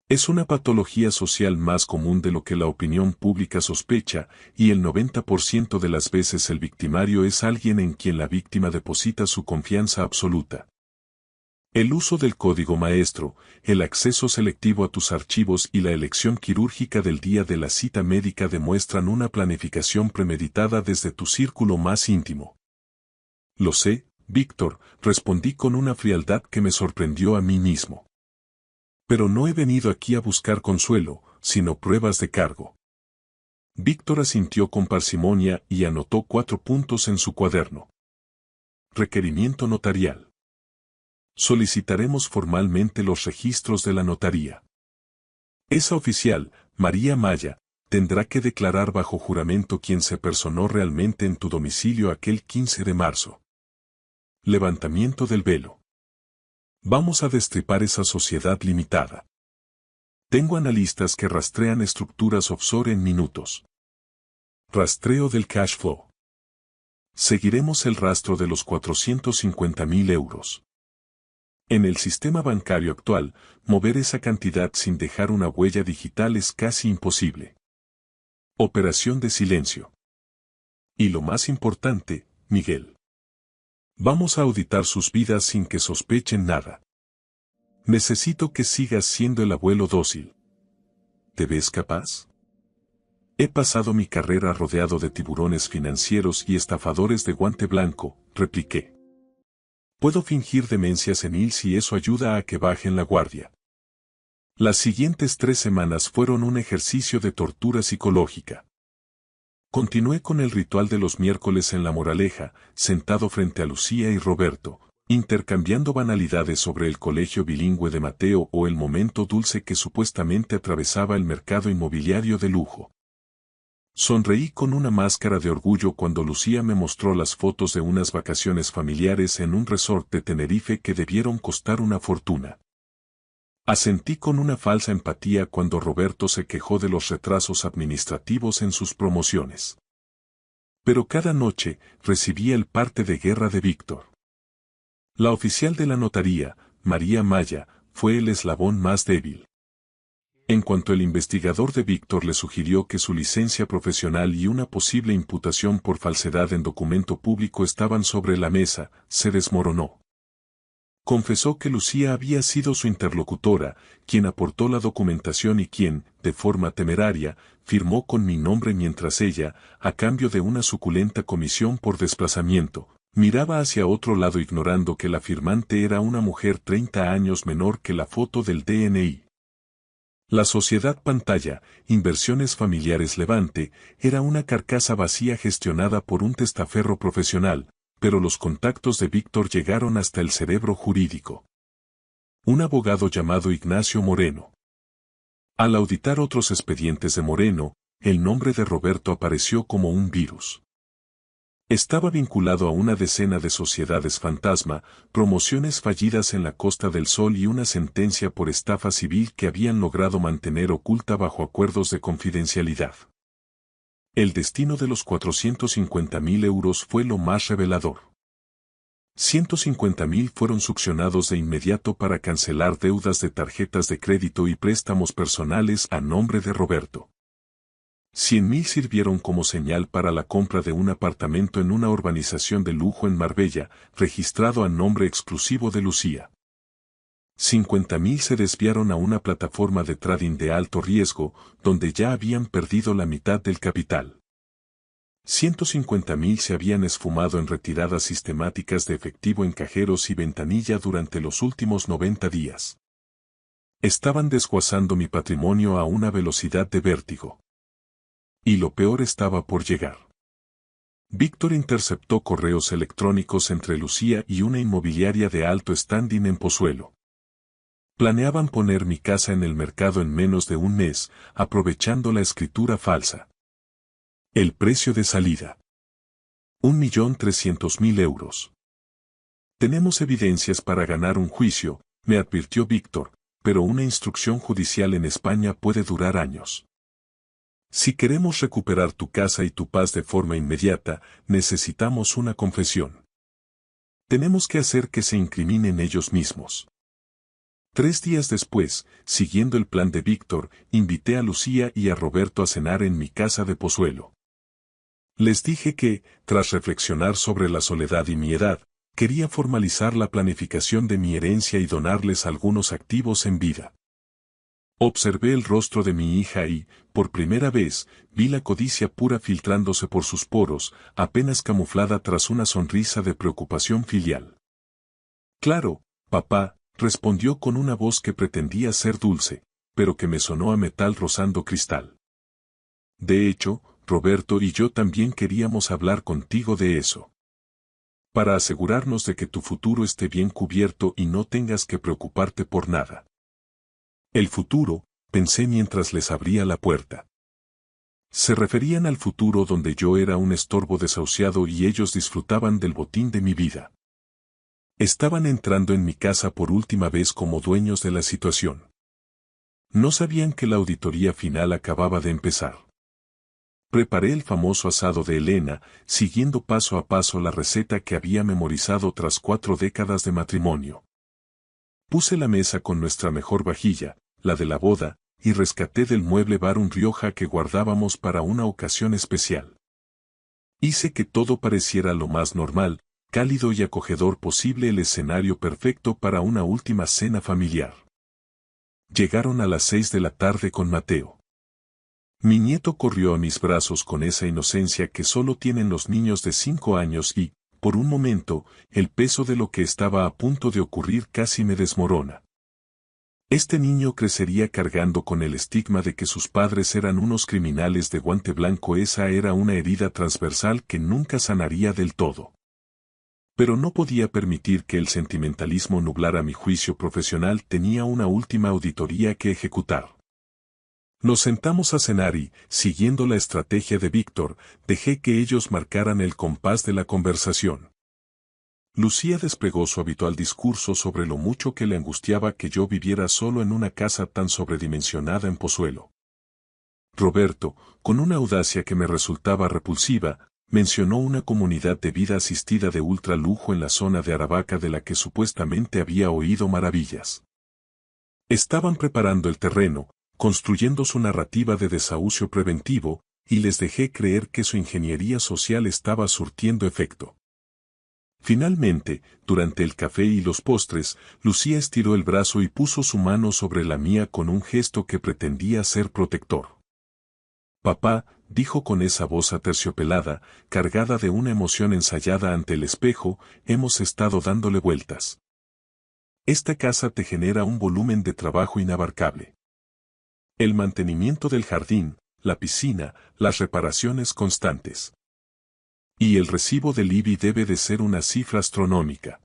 Es una patología social más común de lo que la opinión pública sospecha, y el 90% de las veces el victimario es alguien en quien la víctima deposita su confianza absoluta. El uso del código maestro, el acceso selectivo a tus archivos y la elección quirúrgica del día de la cita médica demuestran una planificación premeditada desde tu círculo más íntimo. Lo sé, Víctor, respondí con una frialdad que me sorprendió a mí mismo. Pero no he venido aquí a buscar consuelo, sino pruebas de cargo. Víctor asintió con parsimonia y anotó 4 puntos en su cuaderno. Requerimiento notarial. Solicitaremos formalmente los registros de la notaría. Esa oficial, María Maya, tendrá que declarar bajo juramento quién se personó realmente en tu domicilio aquel 15 de marzo. Levantamiento del velo. Vamos a destripar esa sociedad limitada. Tengo analistas que rastrean estructuras offshore en minutos. Rastreo del cash flow. Seguiremos el rastro de los 450.000 euros. En el sistema bancario actual, mover esa cantidad sin dejar una huella digital es casi imposible. Operación de silencio. Y lo más importante, Miguel. Vamos a auditar sus vidas sin que sospechen nada. Necesito que sigas siendo el abuelo dócil. ¿Te ves capaz? He pasado mi carrera rodeado de tiburones financieros y estafadores de guante blanco, repliqué. Puedo fingir demencia senil si eso ayuda a que bajen la guardia. Las siguientes 3 semanas fueron un ejercicio de tortura psicológica. Continué con el ritual de los miércoles en La Moraleja, sentado frente a Lucía y Roberto, intercambiando banalidades sobre el colegio bilingüe de Mateo o el momento dulce que supuestamente atravesaba el mercado inmobiliario de lujo. Sonreí con una máscara de orgullo cuando Lucía me mostró las fotos de unas vacaciones familiares en un resort de Tenerife que debieron costar una fortuna. Asentí con una falsa empatía cuando Roberto se quejó de los retrasos administrativos en sus promociones. Pero cada noche recibía el parte de guerra de Víctor. La oficial de la notaría, María Maya, fue el eslabón más débil. En cuanto el investigador de Víctor le sugirió que su licencia profesional y una posible imputación por falsedad en documento público estaban sobre la mesa, se desmoronó. Confesó que Lucía había sido su interlocutora, quien aportó la documentación y quien, de forma temeraria, firmó con mi nombre mientras ella, a cambio de una suculenta comisión por desplazamiento, miraba hacia otro lado ignorando que la firmante era una mujer 30 años menor que la foto del DNI. La sociedad pantalla, Inversiones Familiares Levante, era una carcasa vacía gestionada por un testaferro profesional, pero los contactos de Víctor llegaron hasta el cerebro jurídico. Un abogado llamado Ignacio Moreno. Al auditar otros expedientes de Moreno, el nombre de Roberto apareció como un virus. Estaba vinculado a una decena de sociedades fantasma, promociones fallidas en la Costa del Sol y una sentencia por estafa civil que habían logrado mantener oculta bajo acuerdos de confidencialidad. El destino de los 450.000 euros fue lo más revelador. 150.000 fueron succionados de inmediato para cancelar deudas de tarjetas de crédito y préstamos personales a nombre de Roberto. 100.000 sirvieron como señal para la compra de un apartamento en una urbanización de lujo en Marbella, registrado a nombre exclusivo de Lucía. 50.000 se desviaron a una plataforma de trading de alto riesgo, donde ya habían perdido la mitad del capital. 150.000 se habían esfumado en retiradas sistemáticas de efectivo en cajeros y ventanilla durante los últimos 90 días. Estaban desguazando mi patrimonio a una velocidad de vértigo. Y lo peor estaba por llegar. Víctor interceptó correos electrónicos entre Lucía y una inmobiliaria de alto standing en Pozuelo. Planeaban poner mi casa en el mercado en menos de un mes, aprovechando la escritura falsa. El precio de salida: 1.300.000 euros. Tenemos evidencias para ganar un juicio, me advirtió Víctor, pero una instrucción judicial en España puede durar años. Si queremos recuperar tu casa y tu paz de forma inmediata, necesitamos una confesión. Tenemos que hacer que se incriminen ellos mismos. 3 días después, siguiendo el plan de Víctor, invité a Lucía y a Roberto a cenar en mi casa de Pozuelo. Les dije que, tras reflexionar sobre la soledad y mi edad, quería formalizar la planificación de mi herencia y donarles algunos activos en vida. Observé el rostro de mi hija y, por primera vez, vi la codicia pura filtrándose por sus poros, apenas camuflada tras una sonrisa de preocupación filial. Claro, papá, respondió con una voz que pretendía ser dulce, pero que me sonó a metal rozando cristal. De hecho, Roberto y yo también queríamos hablar contigo de eso. Para asegurarnos de que tu futuro esté bien cubierto y no tengas que preocuparte por nada. El futuro, pensé mientras les abría la puerta. Se referían al futuro donde yo era un estorbo desahuciado y ellos disfrutaban del botín de mi vida. Estaban entrando en mi casa por última vez como dueños de la situación. No sabían que la auditoría final acababa de empezar. Preparé el famoso asado de Elena, siguiendo paso a paso la receta que había memorizado tras 4 décadas de matrimonio. Puse la mesa con nuestra mejor vajilla, la de la boda, y rescaté del mueble bar un Rioja que guardábamos para una ocasión especial. Hice que todo pareciera lo más normal, cálido y acogedor posible, el escenario perfecto para una última cena familiar. Llegaron a las 6 de la tarde con Mateo. Mi nieto corrió a mis brazos con esa inocencia que solo tienen los niños de 5 años y, por un momento, el peso de lo que estaba a punto de ocurrir casi me desmorona. Este niño crecería cargando con el estigma de que sus padres eran unos criminales de guante blanco. Esa era una herida transversal que nunca sanaría del todo. Pero no podía permitir que el sentimentalismo nublara mi juicio profesional. Tenía una última auditoría que ejecutar. Nos sentamos a cenar y, siguiendo la estrategia de Víctor, dejé que ellos marcaran el compás de la conversación. Lucía desplegó su habitual discurso sobre lo mucho que le angustiaba que yo viviera solo en una casa tan sobredimensionada en Pozuelo. Roberto, con una audacia que me resultaba repulsiva, mencionó una comunidad de vida asistida de ultra lujo en la zona de Aravaca de la que supuestamente había oído maravillas. Estaban preparando el terreno, construyendo su narrativa de desahucio preventivo, y les dejé creer que su ingeniería social estaba surtiendo efecto. Finalmente, durante el café y los postres, Lucía estiró el brazo y puso su mano sobre la mía con un gesto que pretendía ser protector. Papá, dijo con esa voz aterciopelada, cargada de una emoción ensayada ante el espejo, hemos estado dándole vueltas. Esta casa te genera un volumen de trabajo inabarcable. El mantenimiento del jardín, la piscina, las reparaciones constantes. Y el recibo del IBI debe de ser una cifra astronómica.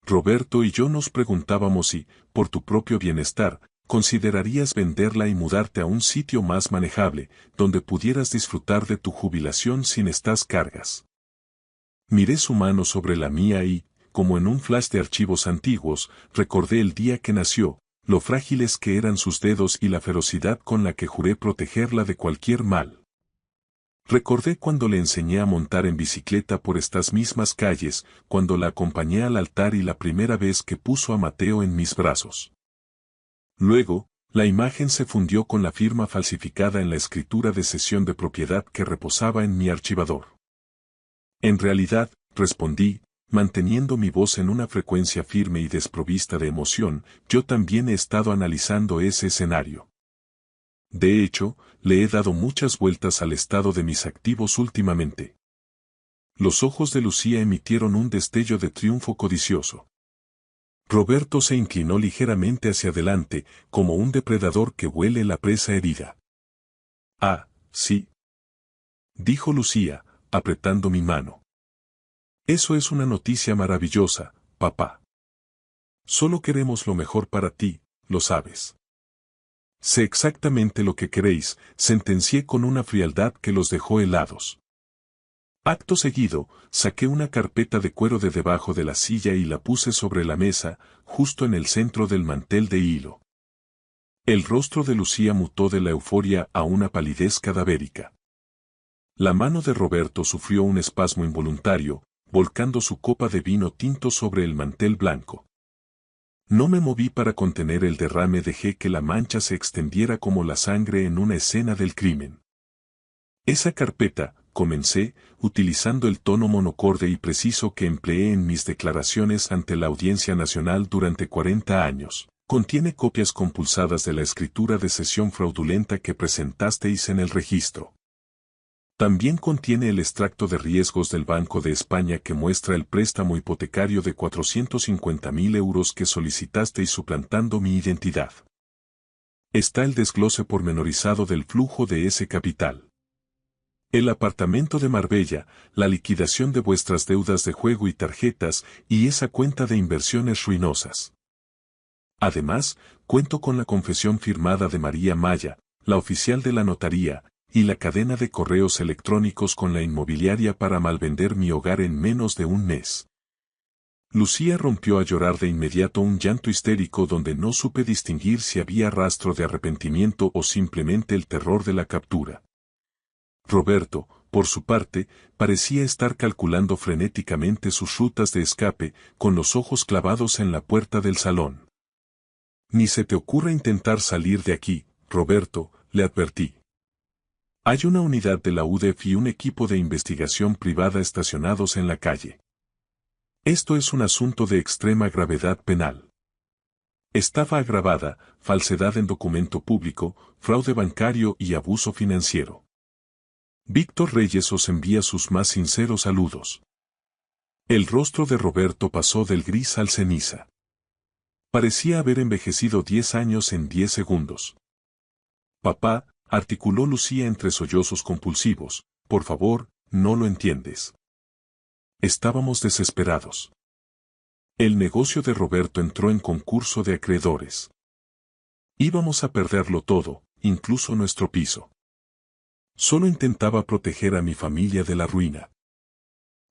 Roberto y yo nos preguntábamos si, por tu propio bienestar, ¿considerarías venderla y mudarte a un sitio más manejable, donde pudieras disfrutar de tu jubilación sin estas cargas? Miré su mano sobre la mía y, como en un flash de archivos antiguos, recordé el día que nació, lo frágiles que eran sus dedos y la ferocidad con la que juré protegerla de cualquier mal. Recordé cuando le enseñé a montar en bicicleta por estas mismas calles, cuando la acompañé al altar y la primera vez que puso a Mateo en mis brazos. Luego, la imagen se fundió con la firma falsificada en la escritura de cesión de propiedad que reposaba en mi archivador. En realidad, respondí, manteniendo mi voz en una frecuencia firme y desprovista de emoción, yo también he estado analizando ese escenario. De hecho, le he dado muchas vueltas al estado de mis activos últimamente. Los ojos de Lucía emitieron un destello de triunfo codicioso. Roberto se inclinó ligeramente hacia adelante, como un depredador que huele la presa herida. Ah, sí, dijo Lucía, apretando mi mano. Eso es una noticia maravillosa, papá. Solo queremos lo mejor para ti, lo sabes. Sé exactamente lo que queréis, sentencié con una frialdad que los dejó helados. Acto seguido, saqué una carpeta de cuero de debajo de la silla y la puse sobre la mesa, justo en el centro del mantel de hilo. El rostro de Lucía mutó de la euforia a una palidez cadavérica. La mano de Roberto sufrió un espasmo involuntario, volcando su copa de vino tinto sobre el mantel blanco. No me moví para contener el derrame, dejé que la mancha se extendiera como la sangre en una escena del crimen. Esa carpeta, comencé, utilizando el tono monocorde y preciso que empleé en mis declaraciones ante la Audiencia Nacional durante 40 años, contiene copias compulsadas de la escritura de cesión fraudulenta que presentasteis en el registro. También contiene el extracto de riesgos del Banco de España que muestra el préstamo hipotecario de 450.000 euros que solicitasteis suplantando mi identidad. Está el desglose pormenorizado del flujo de ese capital. El apartamento de Marbella, la liquidación de vuestras deudas de juego y tarjetas, y esa cuenta de inversiones ruinosas. Además, cuento con la confesión firmada de María Maya, la oficial de la notaría, y la cadena de correos electrónicos con la inmobiliaria para malvender mi hogar en menos de un mes. Lucía rompió a llorar de inmediato, un llanto histérico donde no supe distinguir si había rastro de arrepentimiento o simplemente el terror de la captura. Roberto, por su parte, parecía estar calculando frenéticamente sus rutas de escape, con los ojos clavados en la puerta del salón. Ni se te ocurra intentar salir de aquí, Roberto, le advertí. Hay una unidad de la UDEF y un equipo de investigación privada estacionados en la calle. Esto es un asunto de extrema gravedad penal. Estafa agravada, falsedad en documento público, fraude bancario y abuso financiero. Víctor Reyes os envía sus más sinceros saludos. El rostro de Roberto pasó del gris al ceniza. Parecía haber envejecido 10 años en 10 segundos. Papá, articuló Lucía entre sollozos compulsivos, por favor, no lo entiendes. Estábamos desesperados. El negocio de Roberto entró en concurso de acreedores. Íbamos a perderlo todo, incluso nuestro piso. Solo intentaba proteger a mi familia de la ruina.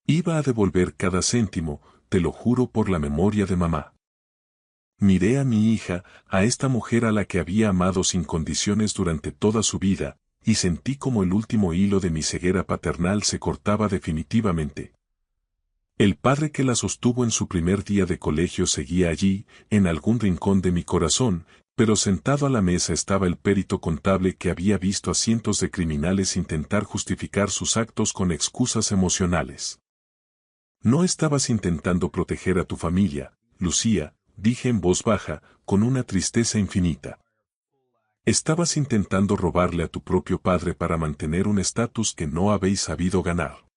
Iba a devolver cada céntimo, te lo juro por la memoria de mamá. Miré a mi hija, a esta mujer a la que había amado sin condiciones durante toda su vida, y sentí como el último hilo de mi ceguera paternal se cortaba definitivamente. El padre que la sostuvo en su primer día de colegio seguía allí, en algún rincón de mi corazón, pero sentado a la mesa estaba el perito contable que había visto a cientos de criminales intentar justificar sus actos con excusas emocionales. No estabas intentando proteger a tu familia, Lucía, dije en voz baja, con una tristeza infinita. Estabas intentando robarle a tu propio padre para mantener un estatus que no habéis sabido ganar.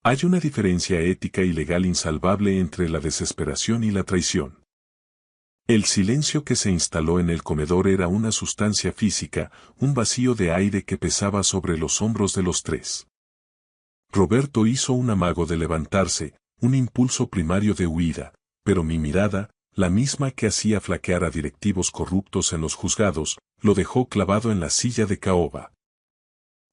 Hay una diferencia ética y legal insalvable entre la desesperación y la traición. El silencio que se instaló en el comedor era una sustancia física, un vacío de aire que pesaba sobre los hombros de los tres. Roberto hizo un amago de levantarse, un impulso primario de huida, pero mi mirada, la misma que hacía flaquear a directivos corruptos en los juzgados, lo dejó clavado en la silla de caoba.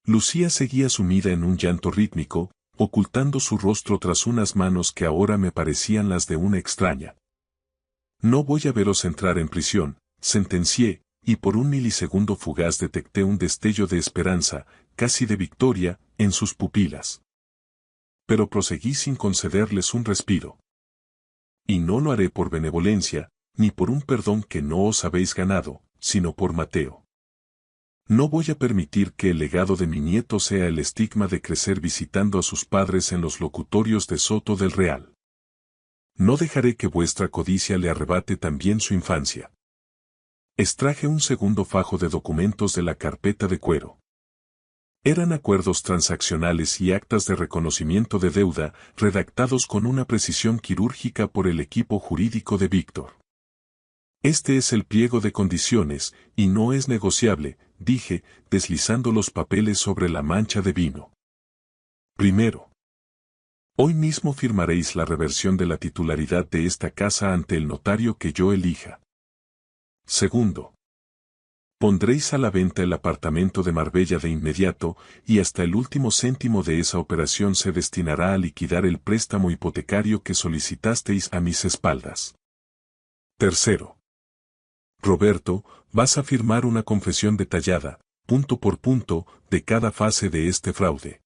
Lucía seguía sumida en un llanto rítmico, ocultando su rostro tras unas manos que ahora me parecían las de una extraña. No voy a veros entrar en prisión, sentencié, y por un milisegundo fugaz detecté un destello de esperanza, casi de victoria, en sus pupilas. Pero proseguí sin concederles un respiro. Y no lo haré por benevolencia, ni por un perdón que no os habéis ganado, sino por Mateo. No voy a permitir que el legado de mi nieto sea el estigma de crecer visitando a sus padres en los locutorios de Soto del Real. No dejaré que vuestra codicia le arrebate también su infancia. Extraje un segundo fajo de documentos de la carpeta de cuero. Eran acuerdos transaccionales y actas de reconocimiento de deuda, redactados con una precisión quirúrgica por el equipo jurídico de Víctor. Este es el pliego de condiciones, y no es negociable, dije, deslizando los papeles sobre la mancha de vino. Primero. Hoy mismo firmaréis la reversión de la titularidad de esta casa ante el notario que yo elija. Segundo. Pondréis a la venta el apartamento de Marbella de inmediato, y hasta el último céntimo de esa operación se destinará a liquidar el préstamo hipotecario que solicitasteis a mis espaldas. Tercero. Roberto, vas a firmar una confesión detallada, punto por punto, de cada fase de este fraude.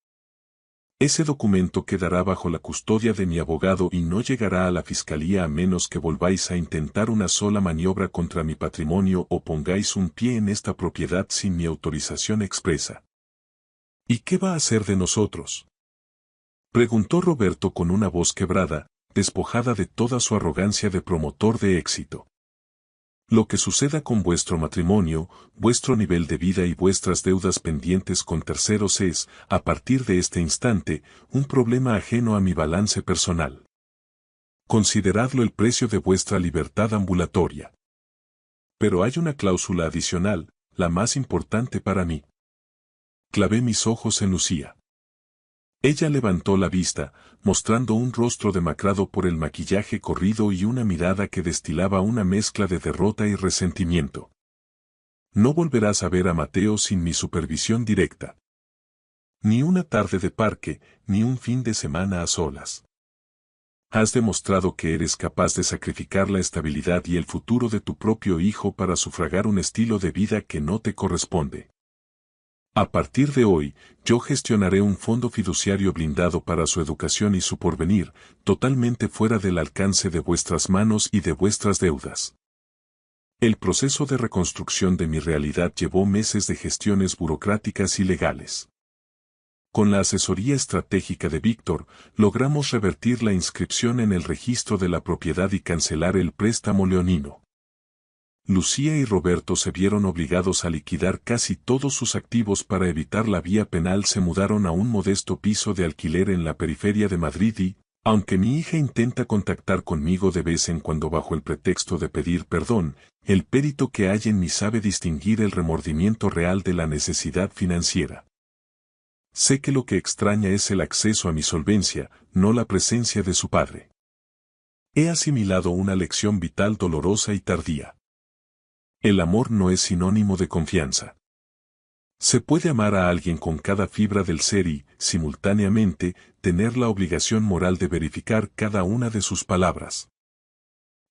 Ese documento quedará bajo la custodia de mi abogado y no llegará a la fiscalía a menos que volváis a intentar una sola maniobra contra mi patrimonio o pongáis un pie en esta propiedad sin mi autorización expresa. ¿Y qué va a hacer de nosotros?, preguntó Roberto con una voz quebrada, despojada de toda su arrogancia de promotor de éxito. Lo que suceda con vuestro matrimonio, vuestro nivel de vida y vuestras deudas pendientes con terceros es, a partir de este instante, un problema ajeno a mi balance personal. Consideradlo el precio de vuestra libertad ambulatoria. Pero hay una cláusula adicional, la más importante para mí. Clavé mis ojos en Lucía. Ella levantó la vista, mostrando un rostro demacrado por el maquillaje corrido y una mirada que destilaba una mezcla de derrota y resentimiento. No volverás a ver a Mateo sin mi supervisión directa. Ni una tarde de parque, ni un fin de semana a solas. Has demostrado que eres capaz de sacrificar la estabilidad y el futuro de tu propio hijo para sufragar un estilo de vida que no te corresponde. A partir de hoy, yo gestionaré un fondo fiduciario blindado para su educación y su porvenir, totalmente fuera del alcance de vuestras manos y de vuestras deudas. El proceso de reconstrucción de mi realidad llevó meses de gestiones burocráticas y legales. Con la asesoría estratégica de Víctor, logramos revertir la inscripción en el registro de la propiedad y cancelar el préstamo leonino. Lucía y Roberto se vieron obligados a liquidar casi todos sus activos para evitar la vía penal. Se mudaron a un modesto piso de alquiler en la periferia de Madrid y, aunque mi hija intenta contactar conmigo de vez en cuando bajo el pretexto de pedir perdón, el perito que hay en mí sabe distinguir el remordimiento real de la necesidad financiera. Sé que lo que extraña es el acceso a mi solvencia, no la presencia de su padre. He asimilado una lección vital dolorosa y tardía. El amor no es sinónimo de confianza. Se puede amar a alguien con cada fibra del ser y, simultáneamente, tener la obligación moral de verificar cada una de sus palabras.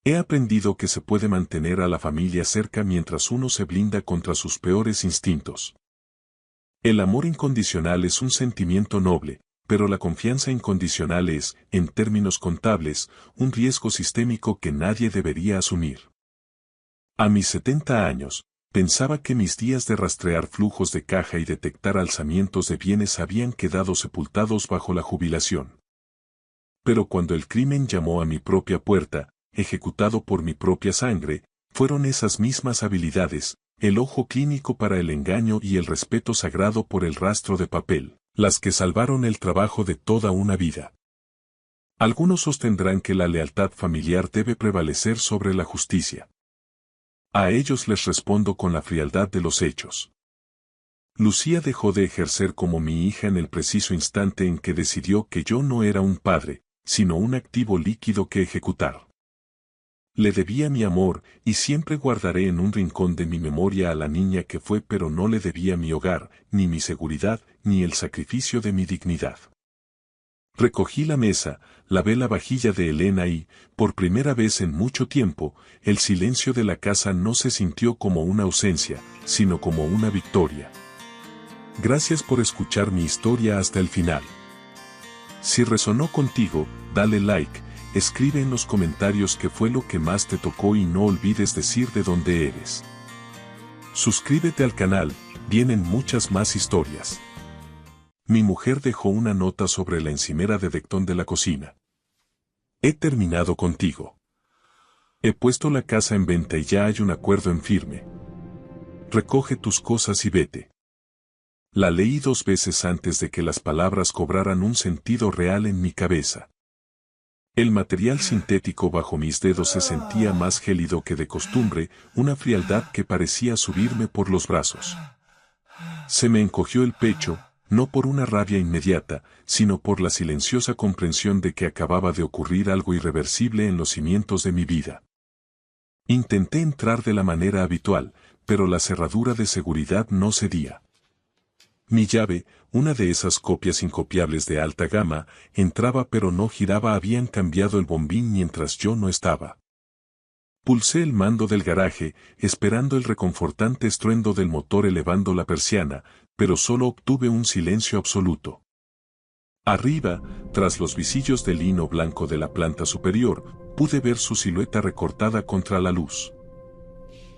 He aprendido que se puede mantener a la familia cerca mientras uno se blinda contra sus peores instintos. El amor incondicional es un sentimiento noble, pero la confianza incondicional es, en términos contables, un riesgo sistémico que nadie debería asumir. A mis 70 años, pensaba que mis días de rastrear flujos de caja y detectar alzamientos de bienes habían quedado sepultados bajo la jubilación. Pero cuando el crimen llamó a mi propia puerta, ejecutado por mi propia sangre, fueron esas mismas habilidades, el ojo clínico para el engaño y el respeto sagrado por el rastro de papel, las que salvaron el trabajo de toda una vida. Algunos sostendrán que la lealtad familiar debe prevalecer sobre la justicia. A ellos les respondo con la frialdad de los hechos. Lucía dejó de ejercer como mi hija en el preciso instante en que decidió que yo no era un padre, sino un activo líquido que ejecutar. Le debía mi amor, y siempre guardaré en un rincón de mi memoria a la niña que fue, pero no le debía mi hogar, ni mi seguridad, ni el sacrificio de mi dignidad. Recogí la mesa, lavé la vajilla de Elena y, por primera vez en mucho tiempo, el silencio de la casa no se sintió como una ausencia, sino como una victoria. Gracias por escuchar mi historia hasta el final. Si resonó contigo, dale like, escribe en los comentarios qué fue lo que más te tocó y no olvides decir de dónde eres. Suscríbete al canal, vienen muchas más historias. Mi mujer dejó una nota sobre la encimera de Dectón de la cocina. He terminado contigo. He puesto la casa en venta y ya hay un acuerdo en firme. Recoge tus cosas y vete. La leí 2 veces antes de que las palabras cobraran un sentido real en mi cabeza. El material sintético bajo mis dedos se sentía más gélido que de costumbre, una frialdad que parecía subirme por los brazos. Se me encogió el pecho, no por una rabia inmediata, sino por la silenciosa comprensión de que acababa de ocurrir algo irreversible en los cimientos de mi vida. Intenté entrar de la manera habitual, pero la cerradura de seguridad no cedía. Mi llave, una de esas copias incopiables de alta gama, entraba pero no giraba. Habían cambiado el bombín mientras yo no estaba. Pulsé el mando del garaje, esperando el reconfortante estruendo del motor elevando la persiana, pero solo obtuve un silencio absoluto. Arriba, tras los visillos de lino blanco de la planta superior, pude ver su silueta recortada contra la luz.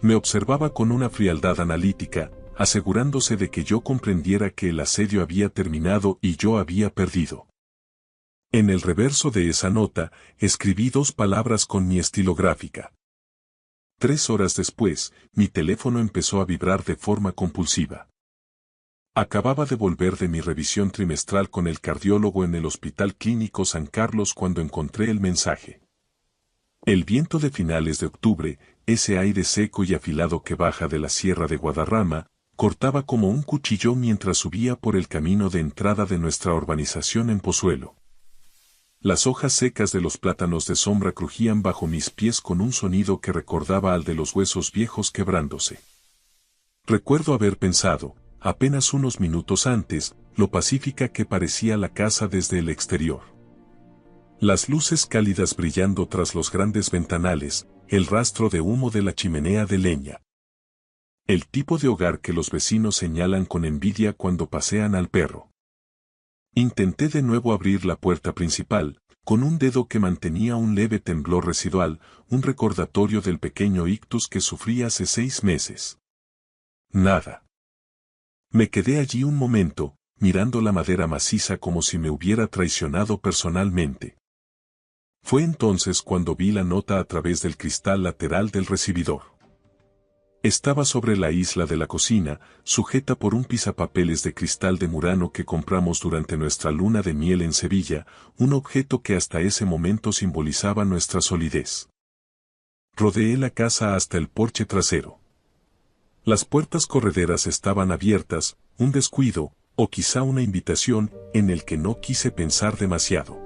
Me observaba con una frialdad analítica, asegurándose de que yo comprendiera que el asedio había terminado y yo había perdido. En el reverso de esa nota, escribí 2 palabras con mi estilográfica. 3 horas después, mi teléfono empezó a vibrar de forma compulsiva. Acababa de volver de mi revisión trimestral con el cardiólogo en el Hospital Clínico San Carlos cuando encontré el mensaje. El viento de finales de octubre, ese aire seco y afilado que baja de la Sierra de Guadarrama, cortaba como un cuchillo mientras subía por el camino de entrada de nuestra urbanización en Pozuelo. Las hojas secas de los plátanos de sombra crujían bajo mis pies con un sonido que recordaba al de los huesos viejos quebrándose. Recuerdo haber pensado, apenas unos minutos antes, lo pacífica que parecía la casa desde el exterior. Las luces cálidas brillando tras los grandes ventanales, el rastro de humo de la chimenea de leña. El tipo de hogar que los vecinos señalan con envidia cuando pasean al perro. Intenté de nuevo abrir la puerta principal, con un dedo que mantenía un leve temblor residual, un recordatorio del pequeño ictus que sufrí hace 6 meses. Nada. Me quedé allí un momento, mirando la madera maciza como si me hubiera traicionado personalmente. Fue entonces cuando vi la nota a través del cristal lateral del recibidor. Estaba sobre la isla de la cocina, sujeta por un pisapapeles de cristal de Murano que compramos durante nuestra luna de miel en Sevilla, un objeto que hasta ese momento simbolizaba nuestra solidez. Rodeé la casa hasta el porche trasero. Las puertas correderas estaban abiertas, un descuido, o quizá una invitación, en el que no quise pensar demasiado.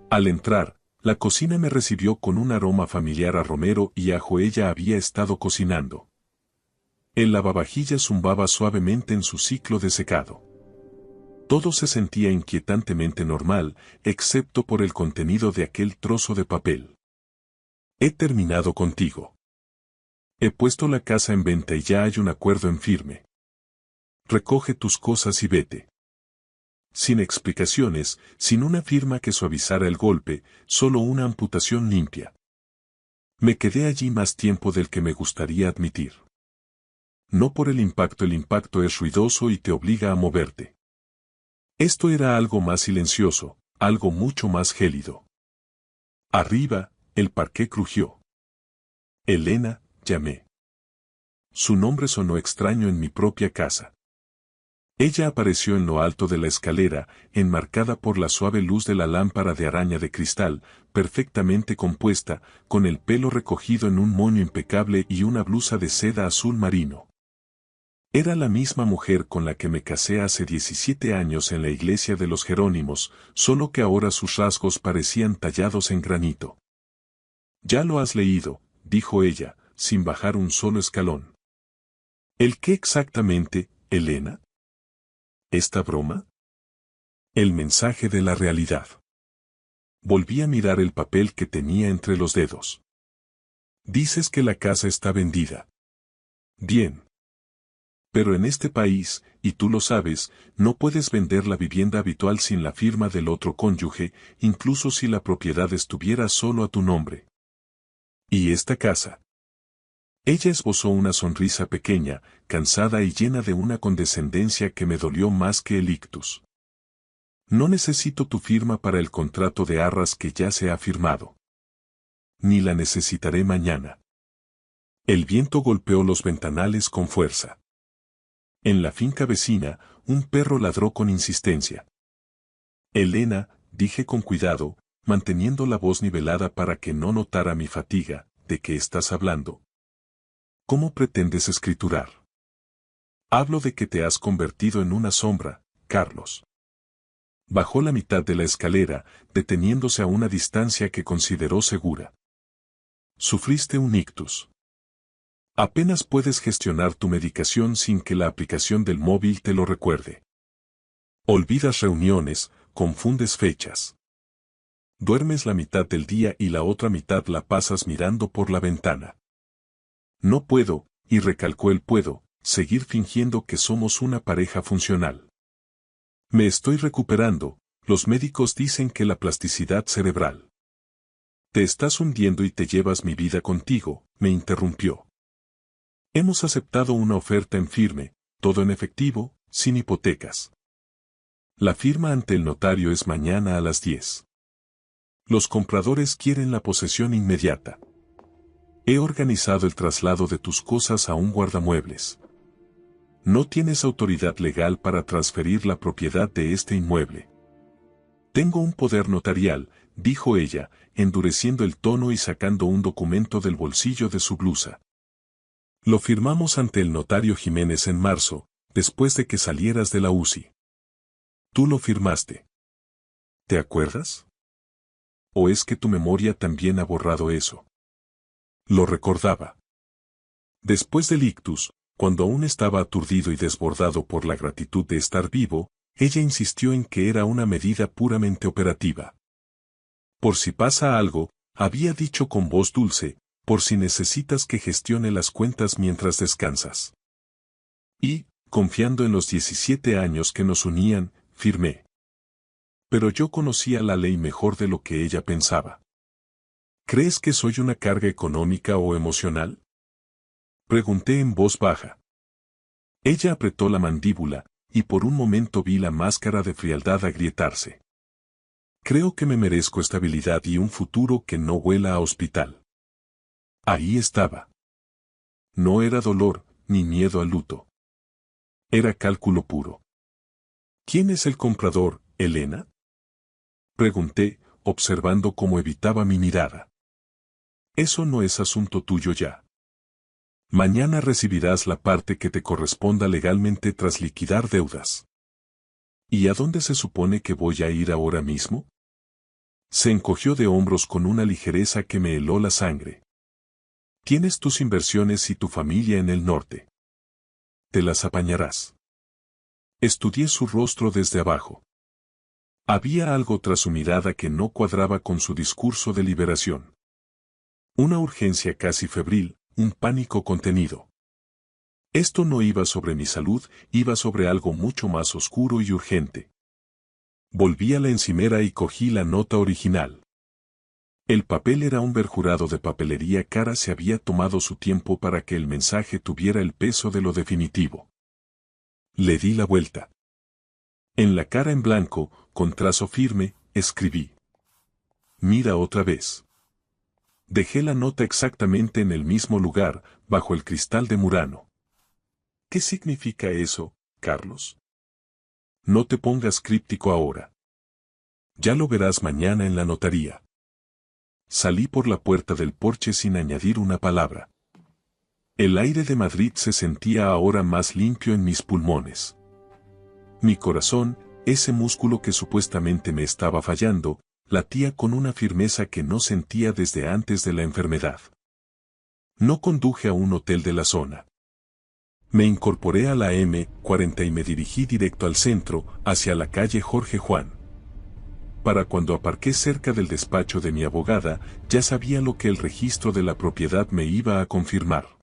Al entrar, la cocina me recibió con un aroma familiar a romero y ajo. Ella había estado cocinando. El lavavajillas zumbaba suavemente en su ciclo de secado. Todo se sentía inquietantemente normal, excepto por el contenido de aquel trozo de papel. He terminado contigo. He puesto la casa en venta y ya hay un acuerdo en firme. Recoge tus cosas y vete. Sin explicaciones, sin una firma que suavizara el golpe, solo una amputación limpia. Me quedé allí más tiempo del que me gustaría admitir. No por el impacto es ruidoso y te obliga a moverte. Esto era algo más silencioso, algo mucho más gélido. Arriba, el parqué crujió. Elena, llamé. Su nombre sonó extraño en mi propia casa. Ella apareció en lo alto de la escalera, enmarcada por la suave luz de la lámpara de araña de cristal, perfectamente compuesta, con el pelo recogido en un moño impecable y una blusa de seda azul marino. Era la misma mujer con la que me casé hace 17 años en la iglesia de los Jerónimos, solo que ahora sus rasgos parecían tallados en granito. Ya lo has leído, dijo ella, sin bajar un solo escalón. ¿El qué exactamente, Elena? ¿Esta broma? El mensaje de la realidad. Volví a mirar el papel que tenía entre los dedos. Dices que la casa está vendida. Bien. Pero en este país, y tú lo sabes, no puedes vender la vivienda habitual sin la firma del otro cónyuge, incluso si la propiedad estuviera solo a tu nombre. ¿Y esta casa? Ella esbozó una sonrisa pequeña, cansada y llena de una condescendencia que me dolió más que el ictus. No necesito tu firma para el contrato de arras que ya se ha firmado. Ni la necesitaré mañana. El viento golpeó los ventanales con fuerza. En la finca vecina, un perro ladró con insistencia. Elena, dije con cuidado, manteniendo la voz nivelada para que no notara mi fatiga, ¿de qué estás hablando? ¿Cómo pretendes escriturar? Hablo de que te has convertido en una sombra, Carlos. Bajó la mitad de la escalera, deteniéndose a una distancia que consideró segura. Sufriste un ictus. Apenas puedes gestionar tu medicación sin que la aplicación del móvil te lo recuerde. Olvidas reuniones, confundes fechas. Duermes la mitad del día y la otra mitad la pasas mirando por la ventana. No puedo, y recalcó el puedo, seguir fingiendo que somos una pareja funcional. Me estoy recuperando, los médicos dicen que la plasticidad cerebral. Te estás hundiendo y te llevas mi vida contigo, me interrumpió. Hemos aceptado una oferta en firme, todo en efectivo, sin hipotecas. La firma ante el notario es mañana a las 10. Los compradores quieren la posesión inmediata. He organizado el traslado de tus cosas a un guardamuebles. No tienes autoridad legal para transferir la propiedad de este inmueble. Tengo un poder notarial, dijo ella, endureciendo el tono y sacando un documento del bolsillo de su blusa. Lo firmamos ante el notario Jiménez en marzo, después de que salieras de la UCI. Tú lo firmaste. ¿Te acuerdas? ¿O es que tu memoria también ha borrado eso? Lo recordaba. Después del ictus, cuando aún estaba aturdido y desbordado por la gratitud de estar vivo, ella insistió en que era una medida puramente operativa. Por si pasa algo, había dicho con voz dulce, por si necesitas que gestione las cuentas mientras descansas. Y, confiando en los 17 años que nos unían, firmé. Pero yo conocía la ley mejor de lo que ella pensaba. ¿Crees que soy una carga económica o emocional? Pregunté en voz baja. Ella apretó la mandíbula, y por un momento vi la máscara de frialdad agrietarse. Creo que me merezco estabilidad y un futuro que no huela a hospital. Ahí estaba. No era dolor, ni miedo al luto. Era cálculo puro. ¿Quién es el comprador, Elena? Pregunté, observando cómo evitaba mi mirada. Eso no es asunto tuyo ya. Mañana recibirás la parte que te corresponda legalmente tras liquidar deudas. ¿Y a dónde se supone que voy a ir ahora mismo? Se encogió de hombros con una ligereza que me heló la sangre. Tienes tus inversiones y tu familia en el norte. Te las apañarás. Estudié su rostro desde abajo. Había algo tras su mirada que no cuadraba con su discurso de liberación. Una urgencia casi febril, un pánico contenido. Esto no iba sobre mi salud, iba sobre algo mucho más oscuro y urgente. Volví a la encimera y cogí la nota original. El papel era un verjurado de papelería cara, se había tomado su tiempo para que el mensaje tuviera el peso de lo definitivo. Le di la vuelta. En la cara en blanco, con trazo firme, escribí. Mira otra vez. Dejé la nota exactamente en el mismo lugar, bajo el cristal de Murano. ¿Qué significa eso, Carlos? No te pongas críptico ahora. Ya lo verás mañana en la notaría. Salí por la puerta del porche sin añadir una palabra. El aire de Madrid se sentía ahora más limpio en mis pulmones. Mi corazón, ese músculo que supuestamente me estaba fallando, latía con una firmeza que no sentía desde antes de la enfermedad. No conduje a un hotel de la zona. Me incorporé a la M40 y me dirigí directo al centro, hacia la calle Jorge Juan. Para cuando aparqué cerca del despacho de mi abogada, ya sabía lo que el registro de la propiedad me iba a confirmar.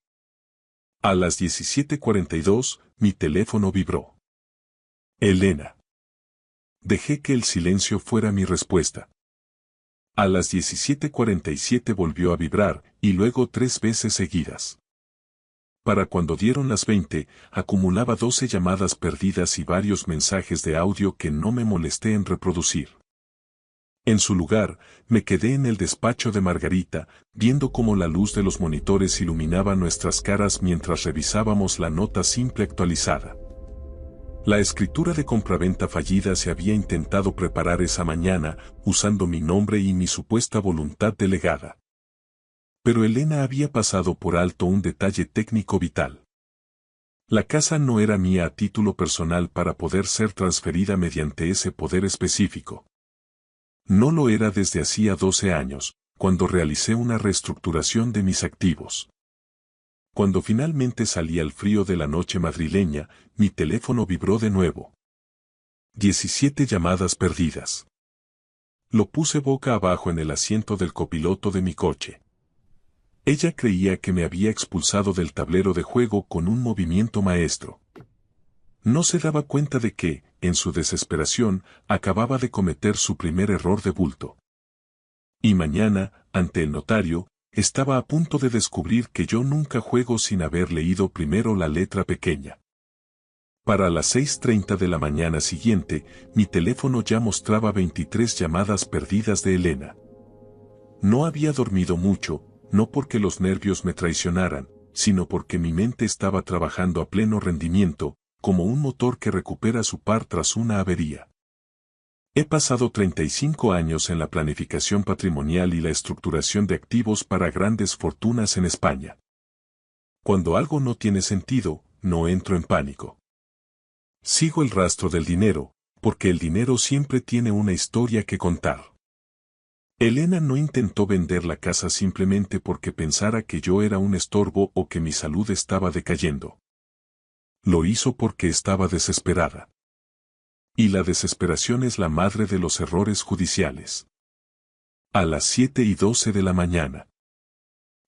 A las 17:42, mi teléfono vibró. Elena. Dejé que el silencio fuera mi respuesta. A las 17:47 volvió a vibrar, y luego 3 veces seguidas. Para cuando dieron las 20, acumulaba 12 llamadas perdidas y varios mensajes de audio que no me molesté en reproducir. En su lugar, me quedé en el despacho de Margarita, viendo cómo la luz de los monitores iluminaba nuestras caras mientras revisábamos la nota simple actualizada. La escritura de compraventa fallida se había intentado preparar esa mañana, usando mi nombre y mi supuesta voluntad delegada. Pero Elena había pasado por alto un detalle técnico vital. La casa no era mía a título personal para poder ser transferida mediante ese poder específico. No lo era desde hacía 12 años, cuando realicé una reestructuración de mis activos. Cuando finalmente salí al frío de la noche madrileña, mi teléfono vibró de nuevo. 17 llamadas perdidas. Lo puse boca abajo en el asiento del copiloto de mi coche. Ella creía que me había expulsado del tablero de juego con un movimiento maestro. No se daba cuenta de que, en su desesperación, acababa de cometer su primer error de bulto. Y mañana, ante el notario, estaba a punto de descubrir que yo nunca juego sin haber leído primero la letra pequeña. Para las 6:30 de la mañana siguiente, mi teléfono ya mostraba 23 llamadas perdidas de Elena. No había dormido mucho, no porque los nervios me traicionaran, sino porque mi mente estaba trabajando a pleno rendimiento, como un motor que recupera su par tras una avería. He pasado 35 años en la planificación patrimonial y la estructuración de activos para grandes fortunas en España. Cuando algo no tiene sentido, no entro en pánico. Sigo el rastro del dinero, porque el dinero siempre tiene una historia que contar. Elena no intentó vender la casa simplemente porque pensara que yo era un estorbo o que mi salud estaba decayendo. Lo hizo porque estaba desesperada. Y la desesperación es la madre de los errores judiciales. A las 7:12 de la mañana.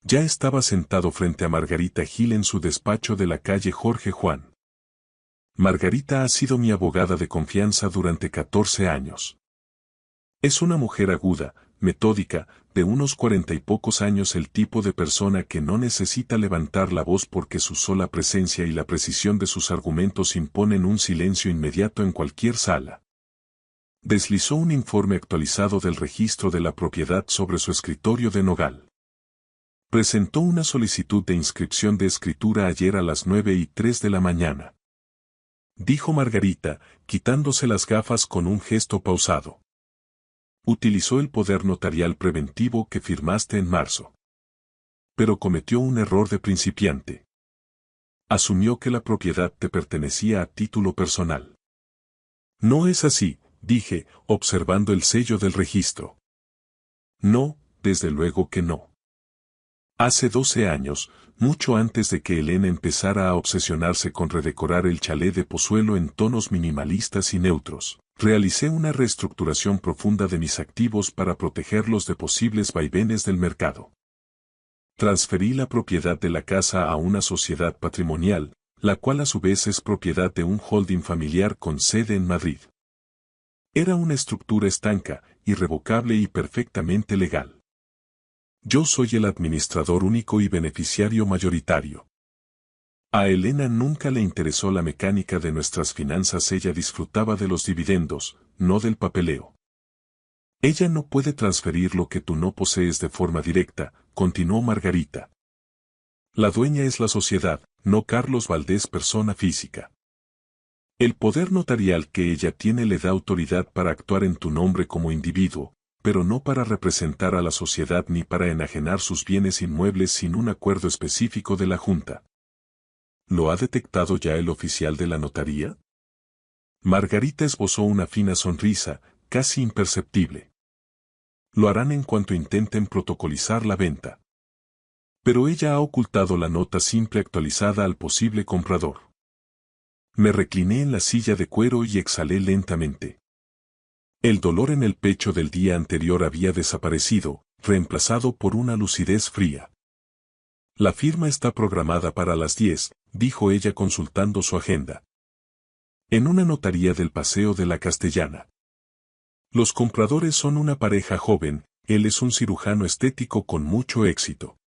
Ya estaba sentado frente a Margarita Gil en su despacho de la calle Jorge Juan. Margarita ha sido mi abogada de confianza durante 14 años. Es una mujer aguda, metódica, de unos 40 y pocos años, el tipo de persona que no necesita levantar la voz porque su sola presencia y la precisión de sus argumentos imponen un silencio inmediato en cualquier sala. Deslizó un informe actualizado del registro de la propiedad sobre su escritorio de nogal. Presentó una solicitud de inscripción de escritura ayer a las 9:03 de la mañana. Dijo Margarita, quitándose las gafas con un gesto pausado. Utilizó el poder notarial preventivo que firmaste en marzo. Pero cometió un error de principiante. Asumió que la propiedad te pertenecía a título personal. No es así, dije, observando el sello del registro. No, desde luego que no. Hace 12 años, mucho antes de que Elena empezara a obsesionarse con redecorar el chalet de Pozuelo en tonos minimalistas y neutros, realicé una reestructuración profunda de mis activos para protegerlos de posibles vaivenes del mercado. Transferí la propiedad de la casa a una sociedad patrimonial, la cual a su vez es propiedad de un holding familiar con sede en Madrid. Era una estructura estanca, irrevocable y perfectamente legal. Yo soy el administrador único y beneficiario mayoritario. A Elena nunca le interesó la mecánica de nuestras finanzas, ella disfrutaba de los dividendos, no del papeleo. Ella no puede transferir lo que tú no posees de forma directa, continuó Margarita. La dueña es la sociedad, no Carlos Valdés persona física. El poder notarial que ella tiene le da autoridad para actuar en tu nombre como individuo, pero no para representar a la sociedad ni para enajenar sus bienes inmuebles sin un acuerdo específico de la Junta. ¿Lo ha detectado ya el oficial de la notaría? Margarita esbozó una fina sonrisa, casi imperceptible. Lo harán en cuanto intenten protocolizar la venta. Pero ella ha ocultado la nota simple actualizada al posible comprador. Me recliné en la silla de cuero y exhalé lentamente. El dolor en el pecho del día anterior había desaparecido, reemplazado por una lucidez fría. La firma está programada para las 10, dijo ella consultando su agenda. En una notaría del Paseo de la Castellana. Los compradores son una pareja joven, él es un cirujano estético con mucho éxito.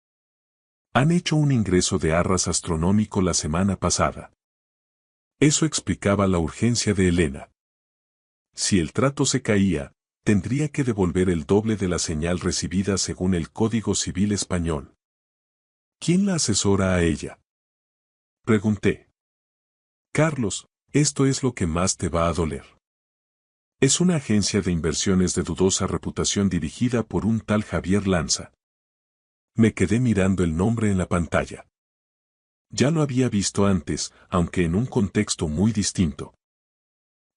Han hecho un ingreso de arras astronómico la semana pasada. Eso explicaba la urgencia de Elena. Si el trato se caía, tendría que devolver el doble de la señal recibida según el Código Civil español. ¿Quién la asesora a ella? Pregunté. Carlos, esto es lo que más te va a doler. Es una agencia de inversiones de dudosa reputación dirigida por un tal Javier Lanza. Me quedé mirando el nombre en la pantalla. Ya lo había visto antes, aunque en un contexto muy distinto.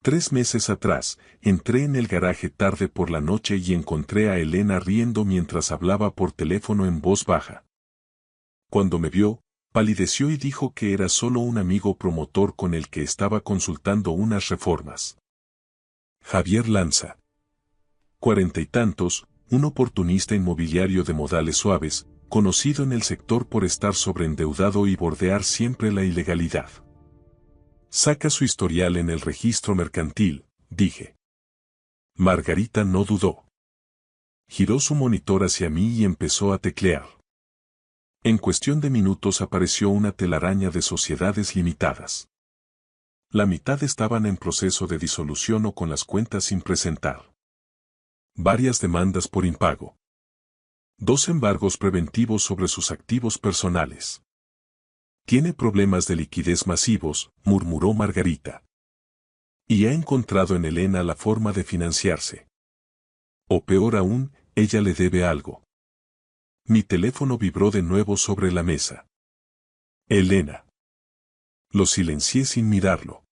3 meses atrás, entré en el garaje tarde por la noche y encontré a Elena riendo mientras hablaba por teléfono en voz baja. Cuando me vio, palideció y dijo que era solo un amigo promotor con el que estaba consultando unas reformas. Javier Lanza. 40 y tantos, un oportunista inmobiliario de modales suaves, conocido en el sector por estar sobreendeudado y bordear siempre la ilegalidad. Saca su historial en el registro mercantil, dije. Margarita no dudó. Giró su monitor hacia mí y empezó a teclear. En cuestión de minutos apareció una telaraña de sociedades limitadas. La mitad estaban en proceso de disolución o con las cuentas sin presentar. Varias demandas por impago. 2 embargos preventivos sobre sus activos personales. Tiene problemas de liquidez masivos, murmuró Margarita. Y ha encontrado en Elena la forma de financiarse. O peor aún, ella le debe algo. Mi teléfono vibró de nuevo sobre la mesa. Elena. Lo silencié sin mirarlo.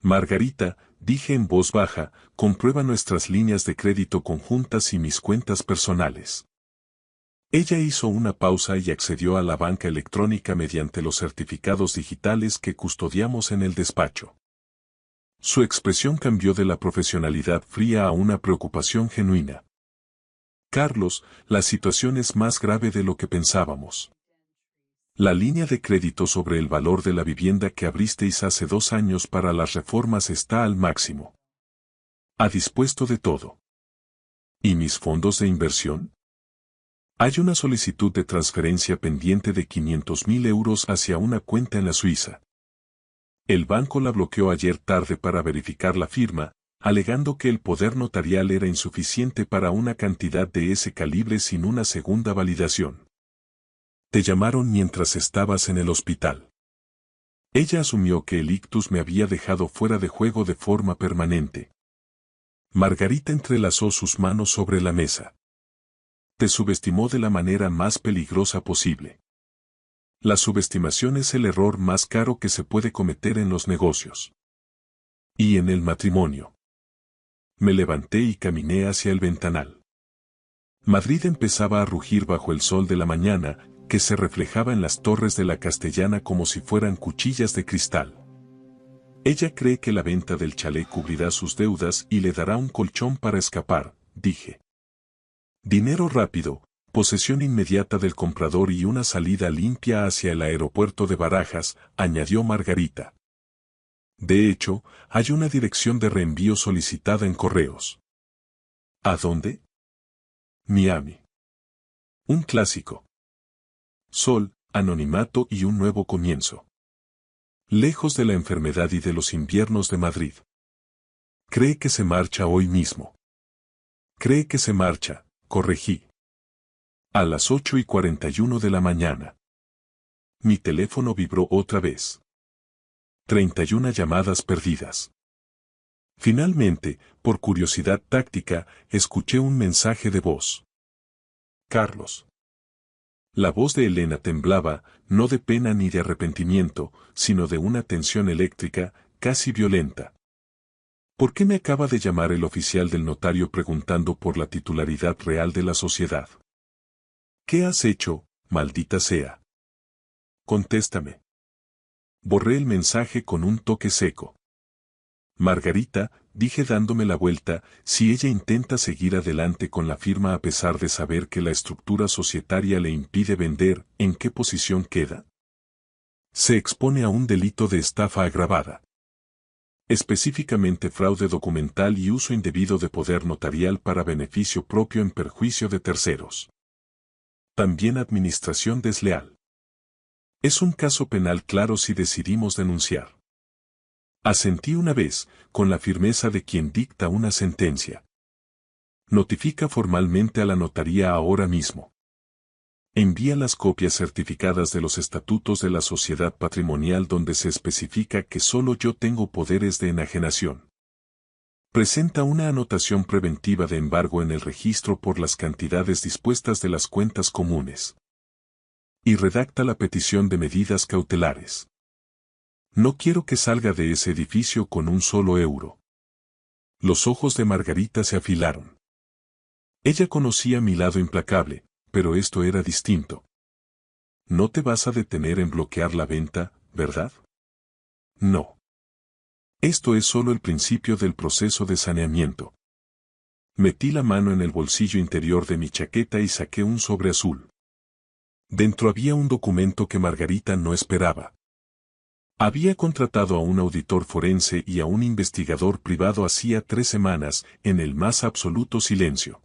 Margarita, dije en voz baja, comprueba nuestras líneas de crédito conjuntas y mis cuentas personales. Ella hizo una pausa y accedió a la banca electrónica mediante los certificados digitales que custodiamos en el despacho. Su expresión cambió de la profesionalidad fría a una preocupación genuina. Carlos, la situación es más grave de lo que pensábamos. La línea de crédito sobre el valor de la vivienda que abristeis hace 2 años para las reformas está al máximo. Ha dispuesto de todo. ¿Y mis fondos de inversión? Hay una solicitud de transferencia pendiente de 500.000 euros hacia una cuenta en la Suiza. El banco la bloqueó ayer tarde para verificar la firma, alegando que el poder notarial era insuficiente para una cantidad de ese calibre sin una segunda validación. Te llamaron mientras estabas en el hospital. Ella asumió que el ictus me había dejado fuera de juego de forma permanente. Margarita entrelazó sus manos sobre la mesa. Te subestimó de la manera más peligrosa posible. La subestimación es el error más caro que se puede cometer en los negocios. Y en el matrimonio. Me levanté y caminé hacia el ventanal. Madrid empezaba a rugir bajo el sol de la mañana, que se reflejaba en las torres de la Castellana como si fueran cuchillas de cristal. Ella cree que la venta del chalet cubrirá sus deudas y le dará un colchón para escapar, dije. Dinero rápido, posesión inmediata del comprador y una salida limpia hacia el aeropuerto de Barajas, añadió Margarita. De hecho, hay una dirección de reenvío solicitada en correos. ¿A dónde? Miami. Un clásico. Sol, anonimato y un nuevo comienzo. Lejos de la enfermedad y de los inviernos de Madrid. Cree que se marcha hoy mismo. Cree que se marcha, corregí. A las 8:41 de la mañana. Mi teléfono vibró otra vez. 31 llamadas perdidas. Finalmente, por curiosidad táctica, escuché un mensaje de voz. Carlos. La voz de Elena temblaba, no de pena ni de arrepentimiento, sino de una tensión eléctrica, casi violenta. ¿Por qué me acaba de llamar el oficial del notario preguntando por la titularidad real de la sociedad? ¿Qué has hecho, maldita sea? Contéstame. Borré el mensaje con un toque seco. Margarita, dije dándome la vuelta, si ella intenta seguir adelante con la firma a pesar de saber que la estructura societaria le impide vender, ¿en qué posición queda? Se expone a un delito de estafa agravada. Específicamente fraude documental y uso indebido de poder notarial para beneficio propio en perjuicio de terceros. También administración desleal. Es un caso penal claro si decidimos denunciar. Asentí una vez, con la firmeza de quien dicta una sentencia. Notifica formalmente a la notaría ahora mismo. Envía las copias certificadas de los estatutos de la sociedad patrimonial donde se especifica que solo yo tengo poderes de enajenación. Presenta una anotación preventiva de embargo en el registro por las cantidades dispuestas de las cuentas comunes. Y redacta la petición de medidas cautelares. No quiero que salga de ese edificio con un solo euro. Los ojos de Margarita se afilaron. Ella conocía mi lado implacable, pero esto era distinto. No te vas a detener en bloquear la venta, ¿verdad? No. Esto es solo el principio del proceso de saneamiento. Metí la mano en el bolsillo interior de mi chaqueta y saqué un sobre azul. Dentro había un documento que Margarita no esperaba. Había contratado a un auditor forense y a un investigador privado hacía 3 semanas, en el más absoluto silencio.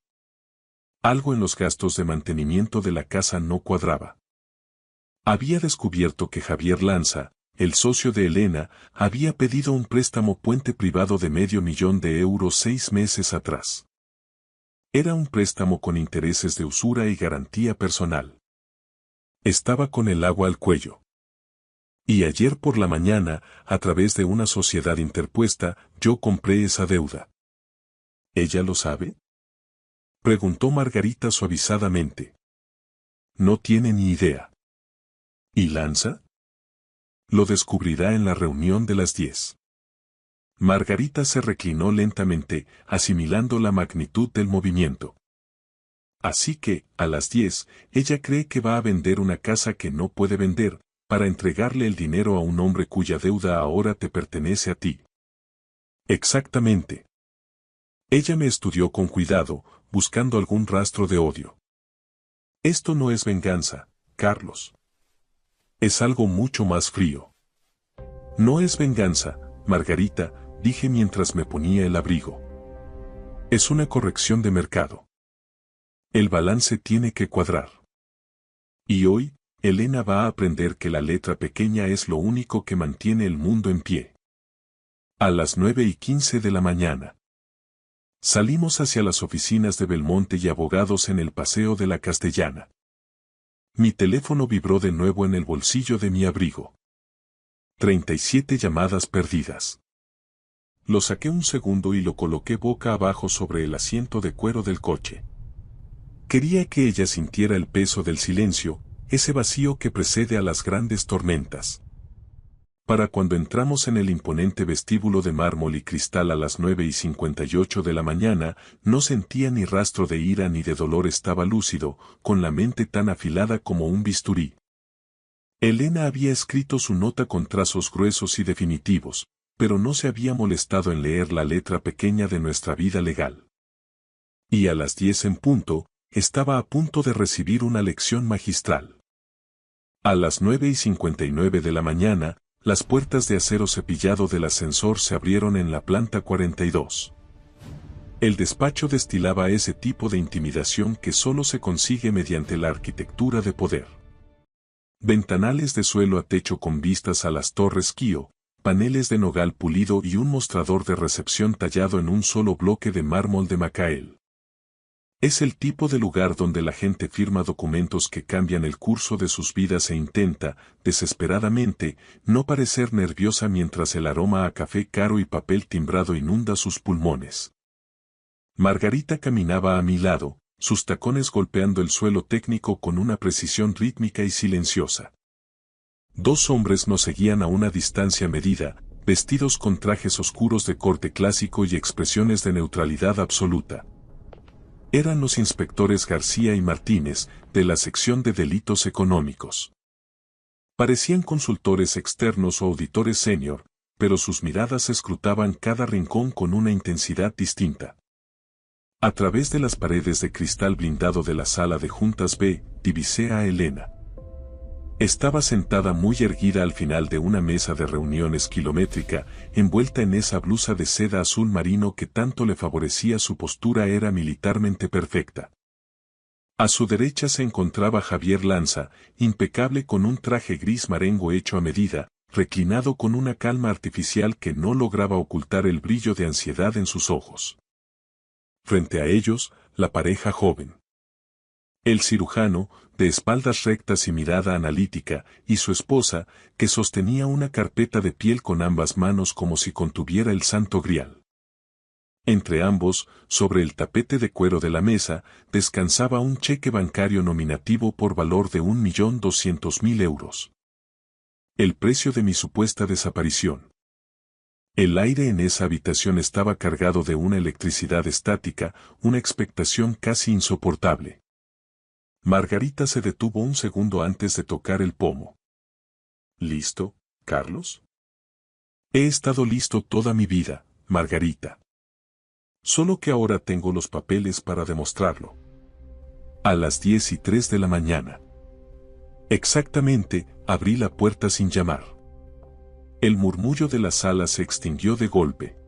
Algo en los gastos de mantenimiento de la casa no cuadraba. Había descubierto que Javier Lanza, el socio de Elena, había pedido un préstamo puente privado de €500,000 6 meses atrás. Era un préstamo con intereses de usura y garantía personal. Estaba con el agua al cuello. Y ayer por la mañana, a través de una sociedad interpuesta, yo compré esa deuda. ¿Ella lo sabe? Preguntó Margarita suavizadamente. No tiene ni idea. ¿Y Lanza? Lo descubrirá en la reunión de las 10. Margarita se reclinó lentamente, asimilando la magnitud del movimiento. Así que, a las 10, ella cree que va a vender una casa que no puede vender, para entregarle el dinero a un hombre cuya deuda ahora te pertenece a ti. Exactamente. Ella me estudió con cuidado, buscando algún rastro de odio. Esto no es venganza, Carlos. Es algo mucho más frío. No es venganza, Margarita, dije mientras me ponía el abrigo. Es una corrección de mercado. El balance tiene que cuadrar. Y hoy, Elena va a aprender que la letra pequeña es lo único que mantiene el mundo en pie. A las 9:15 de la mañana. Salimos hacia las oficinas de Belmonte y Abogados en el Paseo de la Castellana. Mi teléfono vibró de nuevo en el bolsillo de mi abrigo. 37 llamadas perdidas. Lo saqué un segundo y lo coloqué boca abajo sobre el asiento de cuero del coche. Quería que ella sintiera el peso del silencio, ese vacío que precede a las grandes tormentas. Para cuando entramos en el imponente vestíbulo de mármol y cristal a las 9:58 de la mañana, no sentía ni rastro de ira ni de dolor, estaba lúcido, con la mente tan afilada como un bisturí. Elena había escrito su nota con trazos gruesos y definitivos, pero no se había molestado en leer la letra pequeña de nuestra vida legal. Y a las 10 en punto, estaba a punto de recibir una lección magistral. A las 9:59 de la mañana, las puertas de acero cepillado del ascensor se abrieron en la planta 42. El despacho destilaba ese tipo de intimidación que solo se consigue mediante la arquitectura de poder. Ventanales de suelo a techo con vistas a las torres Kío, paneles de nogal pulido y un mostrador de recepción tallado en un solo bloque de mármol de Macael. Es el tipo de lugar donde la gente firma documentos que cambian el curso de sus vidas e intenta, desesperadamente, no parecer nerviosa mientras el aroma a café caro y papel timbrado inunda sus pulmones. Margarita caminaba a mi lado, sus tacones golpeando el suelo técnico con una precisión rítmica y silenciosa. 2 hombres nos seguían a una distancia medida, vestidos con trajes oscuros de corte clásico y expresiones de neutralidad absoluta. Eran los inspectores García y Martínez, de la sección de delitos económicos. Parecían consultores externos o auditores senior, pero sus miradas escrutaban cada rincón con una intensidad distinta. A través de las paredes de cristal blindado de la sala de juntas B, divisé a Elena. Estaba sentada muy erguida al final de una mesa de reuniones kilométrica, envuelta en esa blusa de seda azul marino que tanto le favorecía. Su postura era militarmente perfecta. A su derecha se encontraba Javier Lanza, impecable con un traje gris marengo hecho a medida, reclinado con una calma artificial que no lograba ocultar el brillo de ansiedad en sus ojos. Frente a ellos, la pareja joven. El cirujano, de espaldas rectas y mirada analítica, y su esposa, que sostenía una carpeta de piel con ambas manos como si contuviera el Santo Grial. Entre ambos, sobre el tapete de cuero de la mesa, descansaba un cheque bancario nominativo por valor de 1.200.000 euros. El precio de mi supuesta desaparición. El aire en esa habitación estaba cargado de una electricidad estática, una expectación casi insoportable. Margarita se detuvo un segundo antes de tocar el pomo. ¿Listo, Carlos? He estado listo toda mi vida, Margarita. Solo que ahora tengo los papeles para demostrarlo. A las 10:03 de la mañana. Exactamente, abrí la puerta sin llamar. El murmullo de la sala se extinguió de golpe.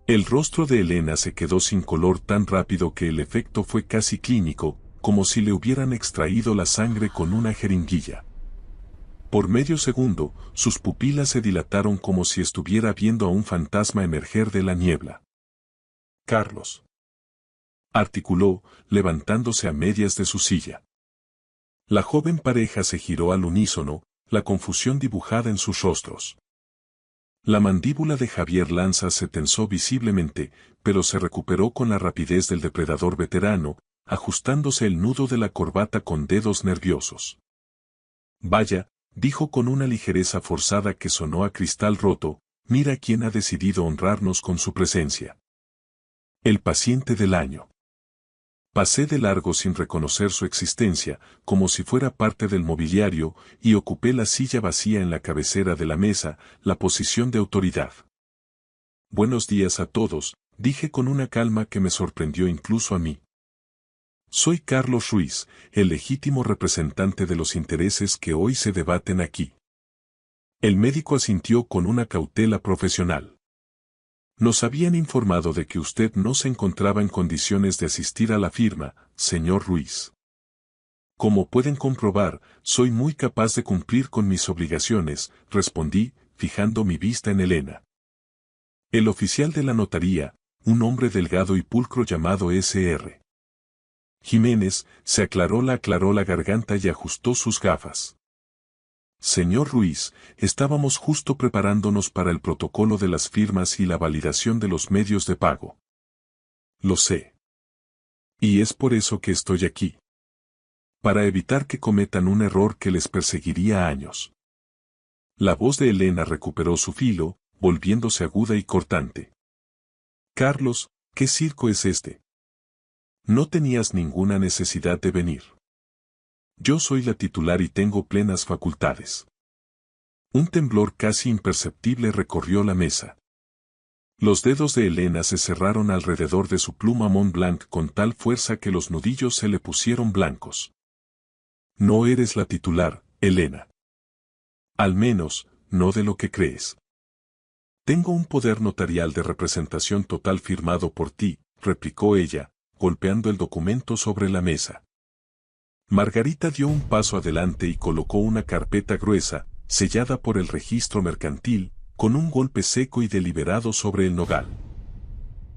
El rostro de Elena se quedó sin color tan rápido que el efecto fue casi clínico, como si le hubieran extraído la sangre con una jeringuilla. Por medio segundo, sus pupilas se dilataron como si estuviera viendo a un fantasma emerger de la niebla. Carlos. Articuló, levantándose a medias de su silla. La joven pareja se giró al unísono, la confusión dibujada en sus rostros. La mandíbula de Javier Lanza se tensó visiblemente, pero se recuperó con la rapidez del depredador veterano, ajustándose el nudo de la corbata con dedos nerviosos. Vaya, dijo con una ligereza forzada que sonó a cristal roto, mira quién ha decidido honrarnos con su presencia. El paciente del año. Pasé de largo sin reconocer su existencia, como si fuera parte del mobiliario, y ocupé la silla vacía en la cabecera de la mesa, la posición de autoridad. Buenos días a todos, dije con una calma que me sorprendió incluso a mí. Soy Carlos Ruiz, el legítimo representante de los intereses que hoy se debaten aquí. El médico asintió con una cautela profesional. Nos habían informado de que usted no se encontraba en condiciones de asistir a la firma, señor Ruiz. Como pueden comprobar, soy muy capaz de cumplir con mis obligaciones, respondí, fijando mi vista en Elena. El oficial de la notaría, un hombre delgado y pulcro llamado S.R. Jiménez, se aclaró la garganta y ajustó sus gafas. Señor Ruiz, estábamos justo preparándonos para el protocolo de las firmas y la validación de los medios de pago. Lo sé. Y es por eso que estoy aquí. Para evitar que cometan un error que les perseguiría años. La voz de Elena recuperó su filo, volviéndose aguda y cortante. Carlos, ¿qué circo es este? No tenías ninguna necesidad de venir. Yo soy la titular y tengo plenas facultades. Un temblor casi imperceptible recorrió la mesa. Los dedos de Elena se cerraron alrededor de su pluma Mont Blanc con tal fuerza que los nudillos se le pusieron blancos. No eres la titular, Elena. Al menos, no de lo que crees. Tengo un poder notarial de representación total firmado por ti, replicó ella, golpeando el documento sobre la mesa. Margarita dio un paso adelante y colocó una carpeta gruesa, sellada por el registro mercantil, con un golpe seco y deliberado sobre el nogal.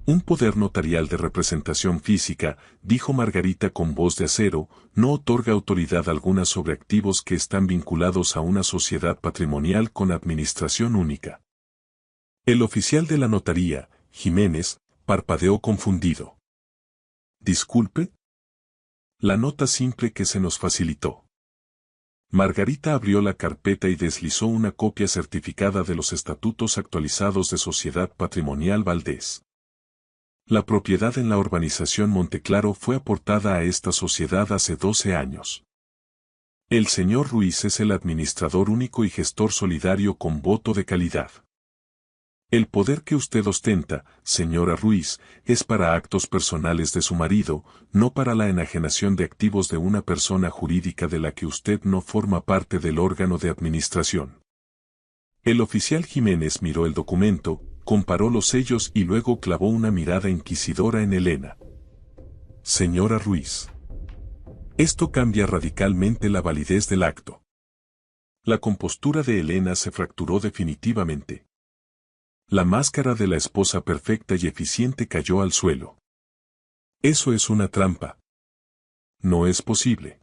Un poder notarial de representación física, dijo Margarita con voz de acero, no otorga autoridad alguna sobre activos que están vinculados a una sociedad patrimonial con administración única. El oficial de la notaría, Jiménez, parpadeó confundido. Disculpe. La nota simple que se nos facilitó. Margarita abrió la carpeta y deslizó una copia certificada de los estatutos actualizados de Sociedad Patrimonial Valdés. La propiedad en la urbanización Monteclaro fue aportada a esta sociedad hace 12 años. El señor Ruiz es el administrador único y gestor solidario con voto de calidad. El poder que usted ostenta, señora Ruiz, es para actos personales de su marido, no para la enajenación de activos de una persona jurídica de la que usted no forma parte del órgano de administración. El oficial Jiménez miró el documento, comparó los sellos y luego clavó una mirada inquisidora en Elena. Señora Ruiz. Esto cambia radicalmente la validez del acto. La compostura de Elena se fracturó definitivamente. La máscara de la esposa perfecta y eficiente cayó al suelo. Eso es una trampa. No es posible.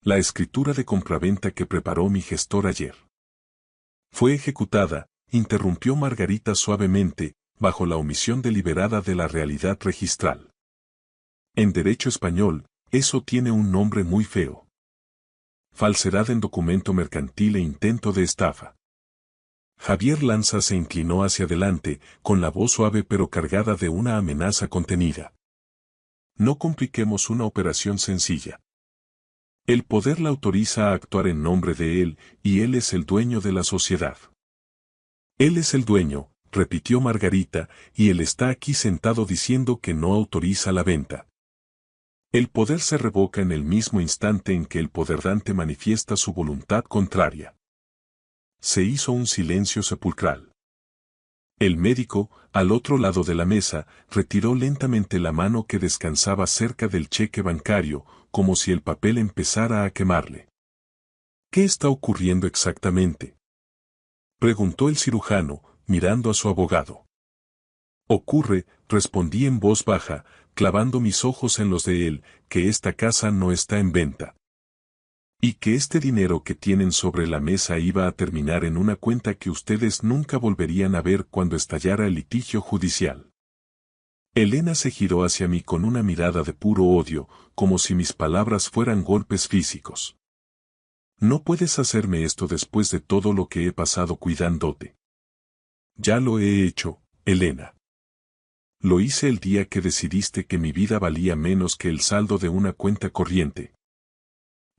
La escritura de compraventa que preparó mi gestor ayer fue ejecutada, interrumpió Margarita suavemente, bajo la omisión deliberada de la realidad registral. En derecho español, eso tiene un nombre muy feo. Falsedad en documento mercantil e intento de estafa. Javier Lanza se inclinó hacia adelante, con la voz suave pero cargada de una amenaza contenida. No compliquemos una operación sencilla. El poder la autoriza a actuar en nombre de él, y él es el dueño de la sociedad. Él es el dueño, repitió Margarita, y él está aquí sentado diciendo que no autoriza la venta. El poder se revoca en el mismo instante en que el poderdante manifiesta su voluntad contraria. Se hizo un silencio sepulcral. El médico, al otro lado de la mesa, retiró lentamente la mano que descansaba cerca del cheque bancario, como si el papel empezara a quemarle. ¿Qué está ocurriendo exactamente?, preguntó el cirujano, mirando a su abogado. Ocurre, respondí en voz baja, clavando mis ojos en los de él, que esta casa no está en venta. Y que este dinero que tienen sobre la mesa iba a terminar en una cuenta que ustedes nunca volverían a ver cuando estallara el litigio judicial. Elena se giró hacia mí con una mirada de puro odio, como si mis palabras fueran golpes físicos. No puedes hacerme esto después de todo lo que he pasado cuidándote. Ya lo he hecho, Elena. Lo hice el día que decidiste que mi vida valía menos que el saldo de una cuenta corriente.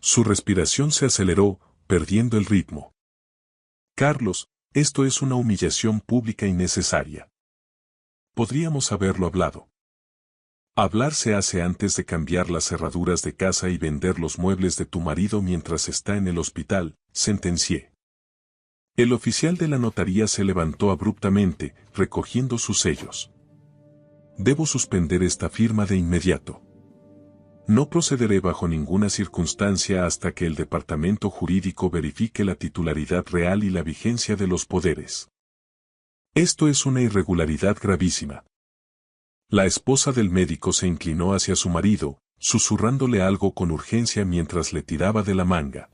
Su respiración se aceleró, perdiendo el ritmo. Carlos, esto es una humillación pública innecesaria. Podríamos haberlo hablado. Hablar se hace antes de cambiar las cerraduras de casa y vender los muebles de tu marido mientras está en el hospital, sentencié. El oficial de la notaría se levantó abruptamente, recogiendo sus sellos. Debo suspender esta firma de inmediato. No procederé bajo ninguna circunstancia hasta que el departamento jurídico verifique la titularidad real y la vigencia de los poderes. Esto es una irregularidad gravísima. La esposa del médico se inclinó hacia su marido, susurrándole algo con urgencia mientras le tiraba de la manga.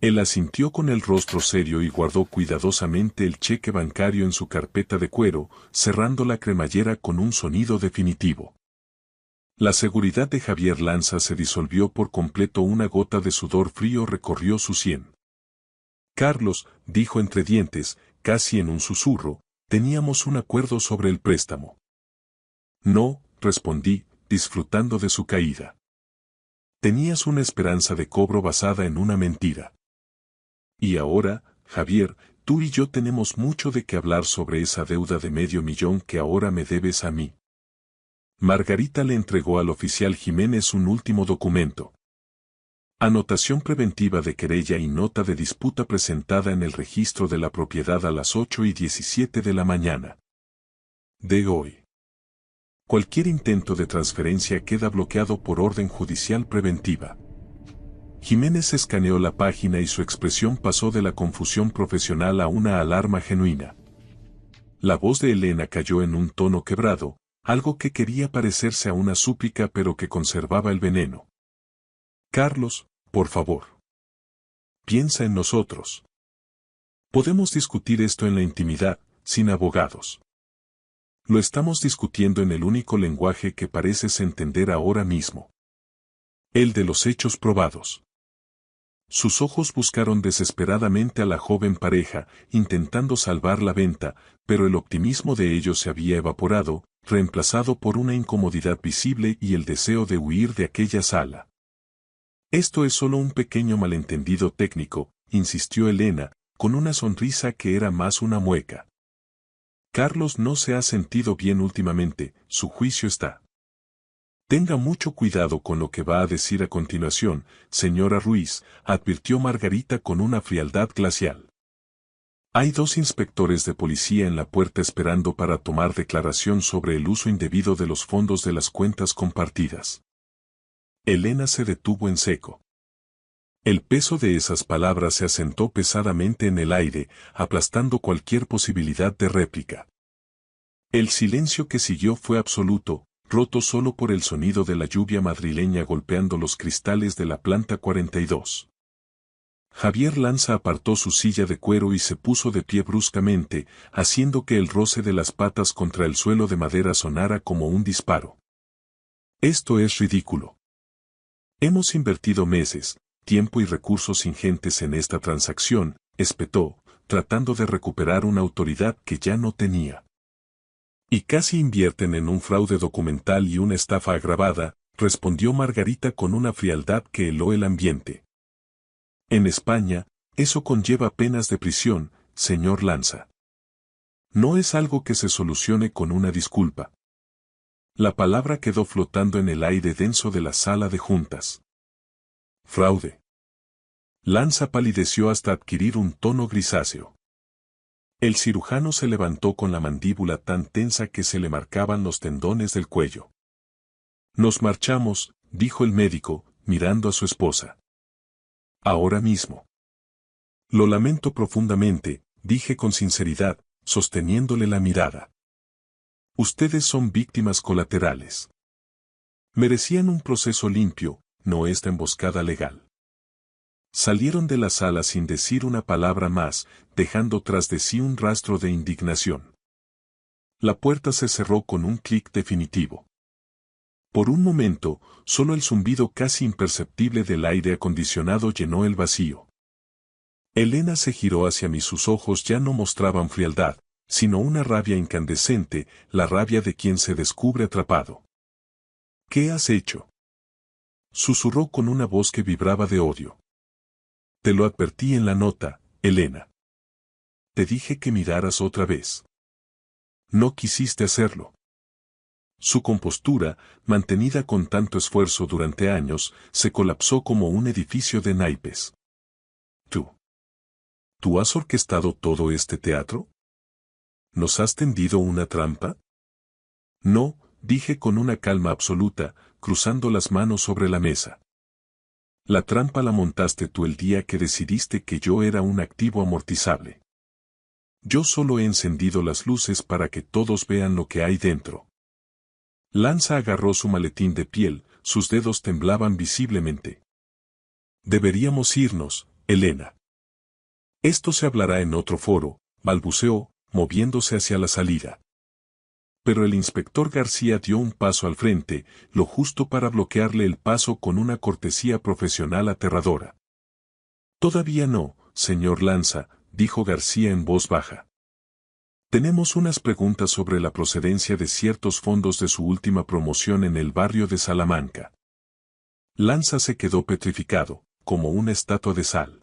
Él asintió con el rostro serio y guardó cuidadosamente el cheque bancario en su carpeta de cuero, cerrando la cremallera con un sonido definitivo. La seguridad de Javier Lanza se disolvió por completo, una gota de sudor frío recorrió su sien. Carlos, dijo entre dientes, casi en un susurro, teníamos un acuerdo sobre el préstamo. No, respondí, disfrutando de su caída. Tenías una esperanza de cobro basada en una mentira. Y ahora, Javier, tú y yo tenemos mucho de qué hablar sobre esa deuda de $500,000 que ahora me debes a mí. Margarita le entregó al oficial Jiménez un último documento. Anotación preventiva de querella y nota de disputa presentada en el registro de la propiedad a las 8:17 de la mañana de hoy. Cualquier intento de transferencia queda bloqueado por orden judicial preventiva. Jiménez escaneó la página y su expresión pasó de la confusión profesional a una alarma genuina. La voz de Elena cayó en un tono quebrado, algo que quería parecerse a una súplica pero que conservaba el veneno. Carlos, por favor. Piensa en nosotros. Podemos discutir esto en la intimidad, sin abogados. Lo estamos discutiendo en el único lenguaje que pareces entender ahora mismo. El de los hechos probados. Sus ojos buscaron desesperadamente a la joven pareja, intentando salvar la venta, pero el optimismo de ellos se había evaporado, reemplazado por una incomodidad visible y el deseo de huir de aquella sala. Esto es solo un pequeño malentendido técnico, insistió Elena, con una sonrisa que era más una mueca. Carlos no se ha sentido bien últimamente, su juicio está. Tenga mucho cuidado con lo que va a decir a continuación, señora Ruiz, advirtió Margarita con una frialdad glacial. Hay 2 inspectores de policía en la puerta esperando para tomar declaración sobre el uso indebido de los fondos de las cuentas compartidas. Elena se detuvo en seco. El peso de esas palabras se asentó pesadamente en el aire, aplastando cualquier posibilidad de réplica. El silencio que siguió fue absoluto, roto solo por el sonido de la lluvia madrileña golpeando los cristales de la planta 42. Javier Lanza apartó su silla de cuero y se puso de pie bruscamente, haciendo que el roce de las patas contra el suelo de madera sonara como un disparo. Esto es ridículo. Hemos invertido meses, tiempo y recursos ingentes en esta transacción, espetó, tratando de recuperar una autoridad que ya no tenía. Y casi invierten en un fraude documental y una estafa agravada, respondió Margarita con una frialdad que heló el ambiente. En España, eso conlleva penas de prisión, señor Lanza. No es algo que se solucione con una disculpa. La palabra quedó flotando en el aire denso de la sala de juntas. Fraude. Lanza palideció hasta adquirir un tono grisáceo. El cirujano se levantó con la mandíbula tan tensa que se le marcaban los tendones del cuello. Nos marchamos, dijo el médico, mirando a su esposa. Ahora mismo. Lo lamento profundamente, dije con sinceridad, sosteniéndole la mirada. Ustedes son víctimas colaterales. Merecían un proceso limpio, no esta emboscada legal. Salieron de la sala sin decir una palabra más, dejando tras de sí un rastro de indignación. La puerta se cerró con un clic definitivo. Por un momento, solo el zumbido casi imperceptible del aire acondicionado llenó el vacío. Elena se giró hacia mí, sus ojos ya no mostraban frialdad, sino una rabia incandescente, la rabia de quien se descubre atrapado. ¿Qué has hecho?, susurró con una voz que vibraba de odio. Te lo advertí en la nota, Elena. Te dije que miraras otra vez. No quisiste hacerlo. Su compostura, mantenida con tanto esfuerzo durante años, se colapsó como un edificio de naipes. ¿Tú has orquestado todo este teatro? ¿Nos has tendido una trampa? No, dije con una calma absoluta, cruzando las manos sobre la mesa. La trampa la montaste tú el día que decidiste que yo era un activo amortizable. Yo solo he encendido las luces para que todos vean lo que hay dentro. Lanza agarró su maletín de piel, sus dedos temblaban visiblemente. Deberíamos irnos, Elena. Esto se hablará en otro foro, balbuceó, moviéndose hacia la salida. Pero el inspector García dio un paso al frente, lo justo para bloquearle el paso con una cortesía profesional aterradora. Todavía no, señor Lanza, dijo García en voz baja. Tenemos unas preguntas sobre la procedencia de ciertos fondos de su última promoción en el barrio de Salamanca. Lanza se quedó petrificado, como una estatua de sal.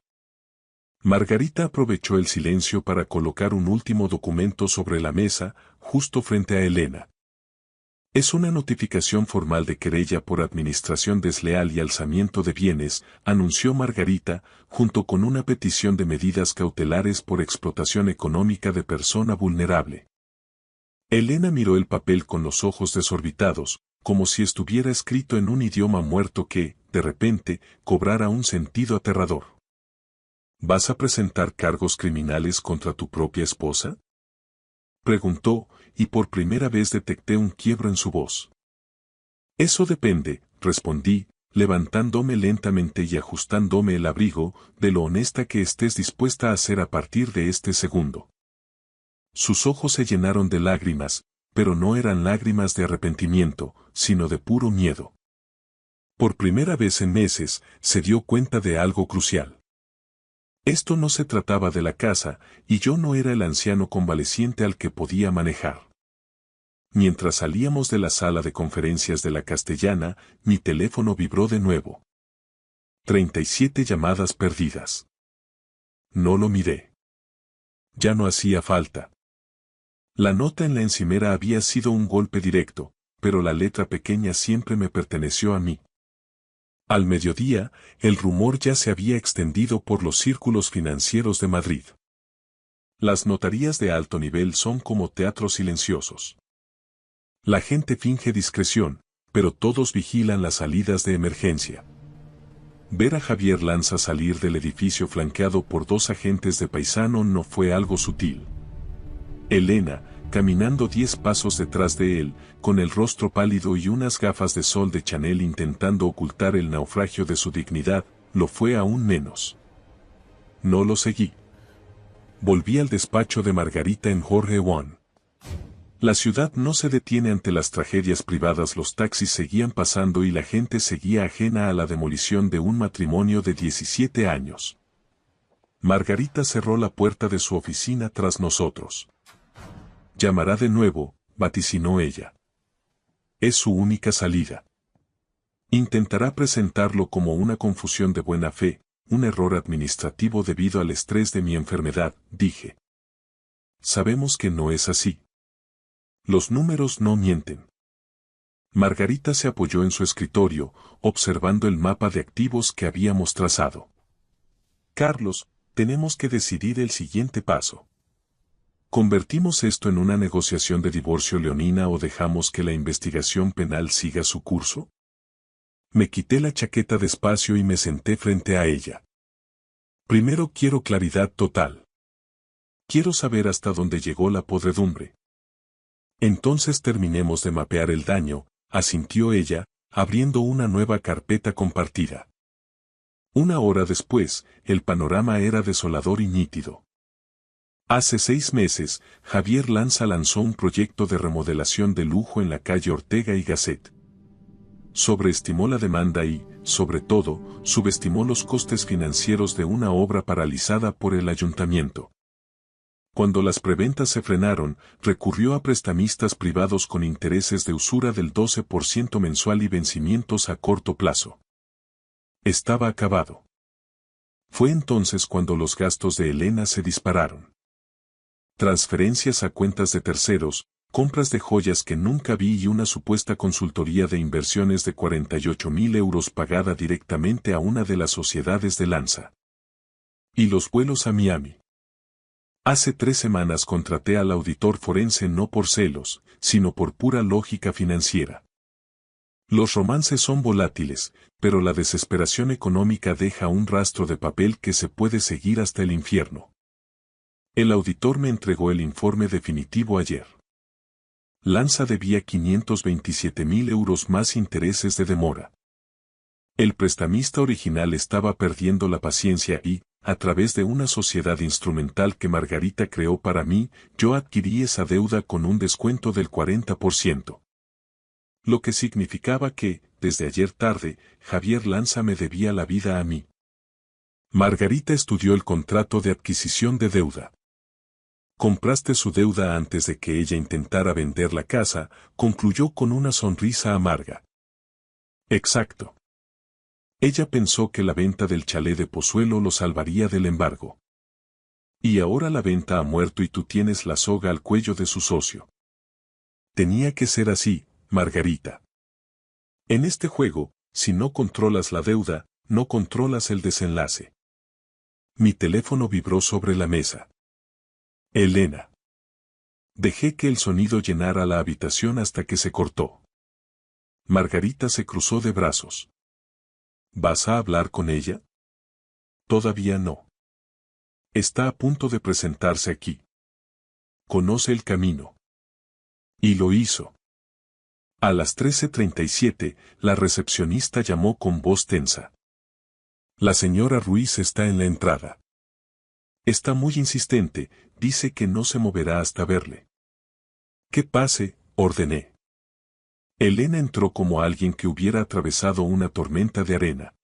Margarita aprovechó el silencio para colocar un último documento sobre la mesa, justo frente a Elena. Es una notificación formal de querella por administración desleal y alzamiento de bienes, anunció Margarita, junto con una petición de medidas cautelares por explotación económica de persona vulnerable. Elena miró el papel con los ojos desorbitados, como si estuviera escrito en un idioma muerto que, de repente, cobrara un sentido aterrador. ¿Vas a presentar cargos criminales contra tu propia esposa?, preguntó, y por primera vez detecté un quiebro en su voz. Eso depende, respondí, levantándome lentamente y ajustándome el abrigo, de lo honesta que estés dispuesta a ser a partir de este segundo. Sus ojos se llenaron de lágrimas, pero no eran lágrimas de arrepentimiento, sino de puro miedo. Por primera vez en meses, se dio cuenta de algo crucial. Esto no se trataba de la casa, y yo no era el anciano convaleciente al que podía manejar. Mientras salíamos de la sala de conferencias de la Castellana, mi teléfono vibró de nuevo. 37 llamadas perdidas. No lo miré. Ya no hacía falta. La nota en la encimera había sido un golpe directo, pero la letra pequeña siempre me perteneció a mí. Al mediodía, el rumor ya se había extendido por los círculos financieros de Madrid. Las notarías de alto nivel son como teatros silenciosos. La gente finge discreción, pero todos vigilan las salidas de emergencia. Ver a Javier Lanza salir del edificio flanqueado por 2 agentes de paisano no fue algo sutil. Elena, caminando 10 pasos detrás de él, con el rostro pálido y unas gafas de sol de Chanel intentando ocultar el naufragio de su dignidad, lo fue aún menos. No lo seguí. Volví al despacho de Margarita en Jorge One. La ciudad no se detiene ante las tragedias privadas, los taxis seguían pasando y la gente seguía ajena a la demolición de un matrimonio de 17 años. Margarita cerró la puerta de su oficina tras nosotros. Llamará de nuevo, vaticinó ella. Es su única salida. Intentará presentarlo como una confusión de buena fe, un error administrativo debido al estrés de mi enfermedad, dije. Sabemos que no es así. Los números no mienten. Margarita se apoyó en su escritorio, observando el mapa de activos que habíamos trazado. Carlos, tenemos que decidir el siguiente paso. ¿Convertimos esto en una negociación de divorcio leonina o dejamos que la investigación penal siga su curso? Me quité la chaqueta despacio y me senté frente a ella. Primero quiero claridad total. Quiero saber hasta dónde llegó la podredumbre. Entonces terminemos de mapear el daño, asintió ella, abriendo una nueva carpeta compartida. 1 hora después, el panorama era desolador y nítido. Hace 6 meses, Javier Lanza lanzó un proyecto de remodelación de lujo en la calle Ortega y Gasset. Sobreestimó la demanda y, sobre todo, subestimó los costes financieros de una obra paralizada por el ayuntamiento. Cuando las preventas se frenaron, recurrió a prestamistas privados con intereses de usura del 12% mensual y vencimientos a corto plazo. Estaba acabado. Fue entonces cuando los gastos de Elena se dispararon. Transferencias a cuentas de terceros, compras de joyas que nunca vi y una supuesta consultoría de inversiones de 48.000 euros pagada directamente a una de las sociedades de Lanza. Y los vuelos a Miami. Hace 3 semanas contraté al auditor forense no por celos, sino por pura lógica financiera. Los romances son volátiles, pero la desesperación económica deja un rastro de papel que se puede seguir hasta el infierno. El auditor me entregó el informe definitivo ayer. Lanza debía 527.000 euros más intereses de demora. El prestamista original estaba perdiendo la paciencia y, a través de una sociedad instrumental que Margarita creó para mí, yo adquirí esa deuda con un descuento del 40%. Lo que significaba que, desde ayer tarde, Javier Lanza me debía la vida a mí. Margarita estudió el contrato de adquisición de deuda. Compraste su deuda antes de que ella intentara vender la casa, concluyó con una sonrisa amarga. Exacto. Ella pensó que la venta del chalet de Pozuelo lo salvaría del embargo. Y ahora la venta ha muerto y tú tienes la soga al cuello de su socio. Tenía que ser así, Margarita. En este juego, si no controlas la deuda, no controlas el desenlace. Mi teléfono vibró sobre la mesa. Elena. Dejé que el sonido llenara la habitación hasta que se cortó. Margarita se cruzó de brazos. ¿Vas a hablar con ella? Todavía no. Está a punto de presentarse aquí. Conoce el camino. Y lo hizo. A las 13:37, la recepcionista llamó con voz tensa. La señora Ruiz está en la entrada. Está muy insistente, dice que no se moverá hasta verle. Que pase, ordené. Elena entró como alguien que hubiera atravesado una tormenta de arena.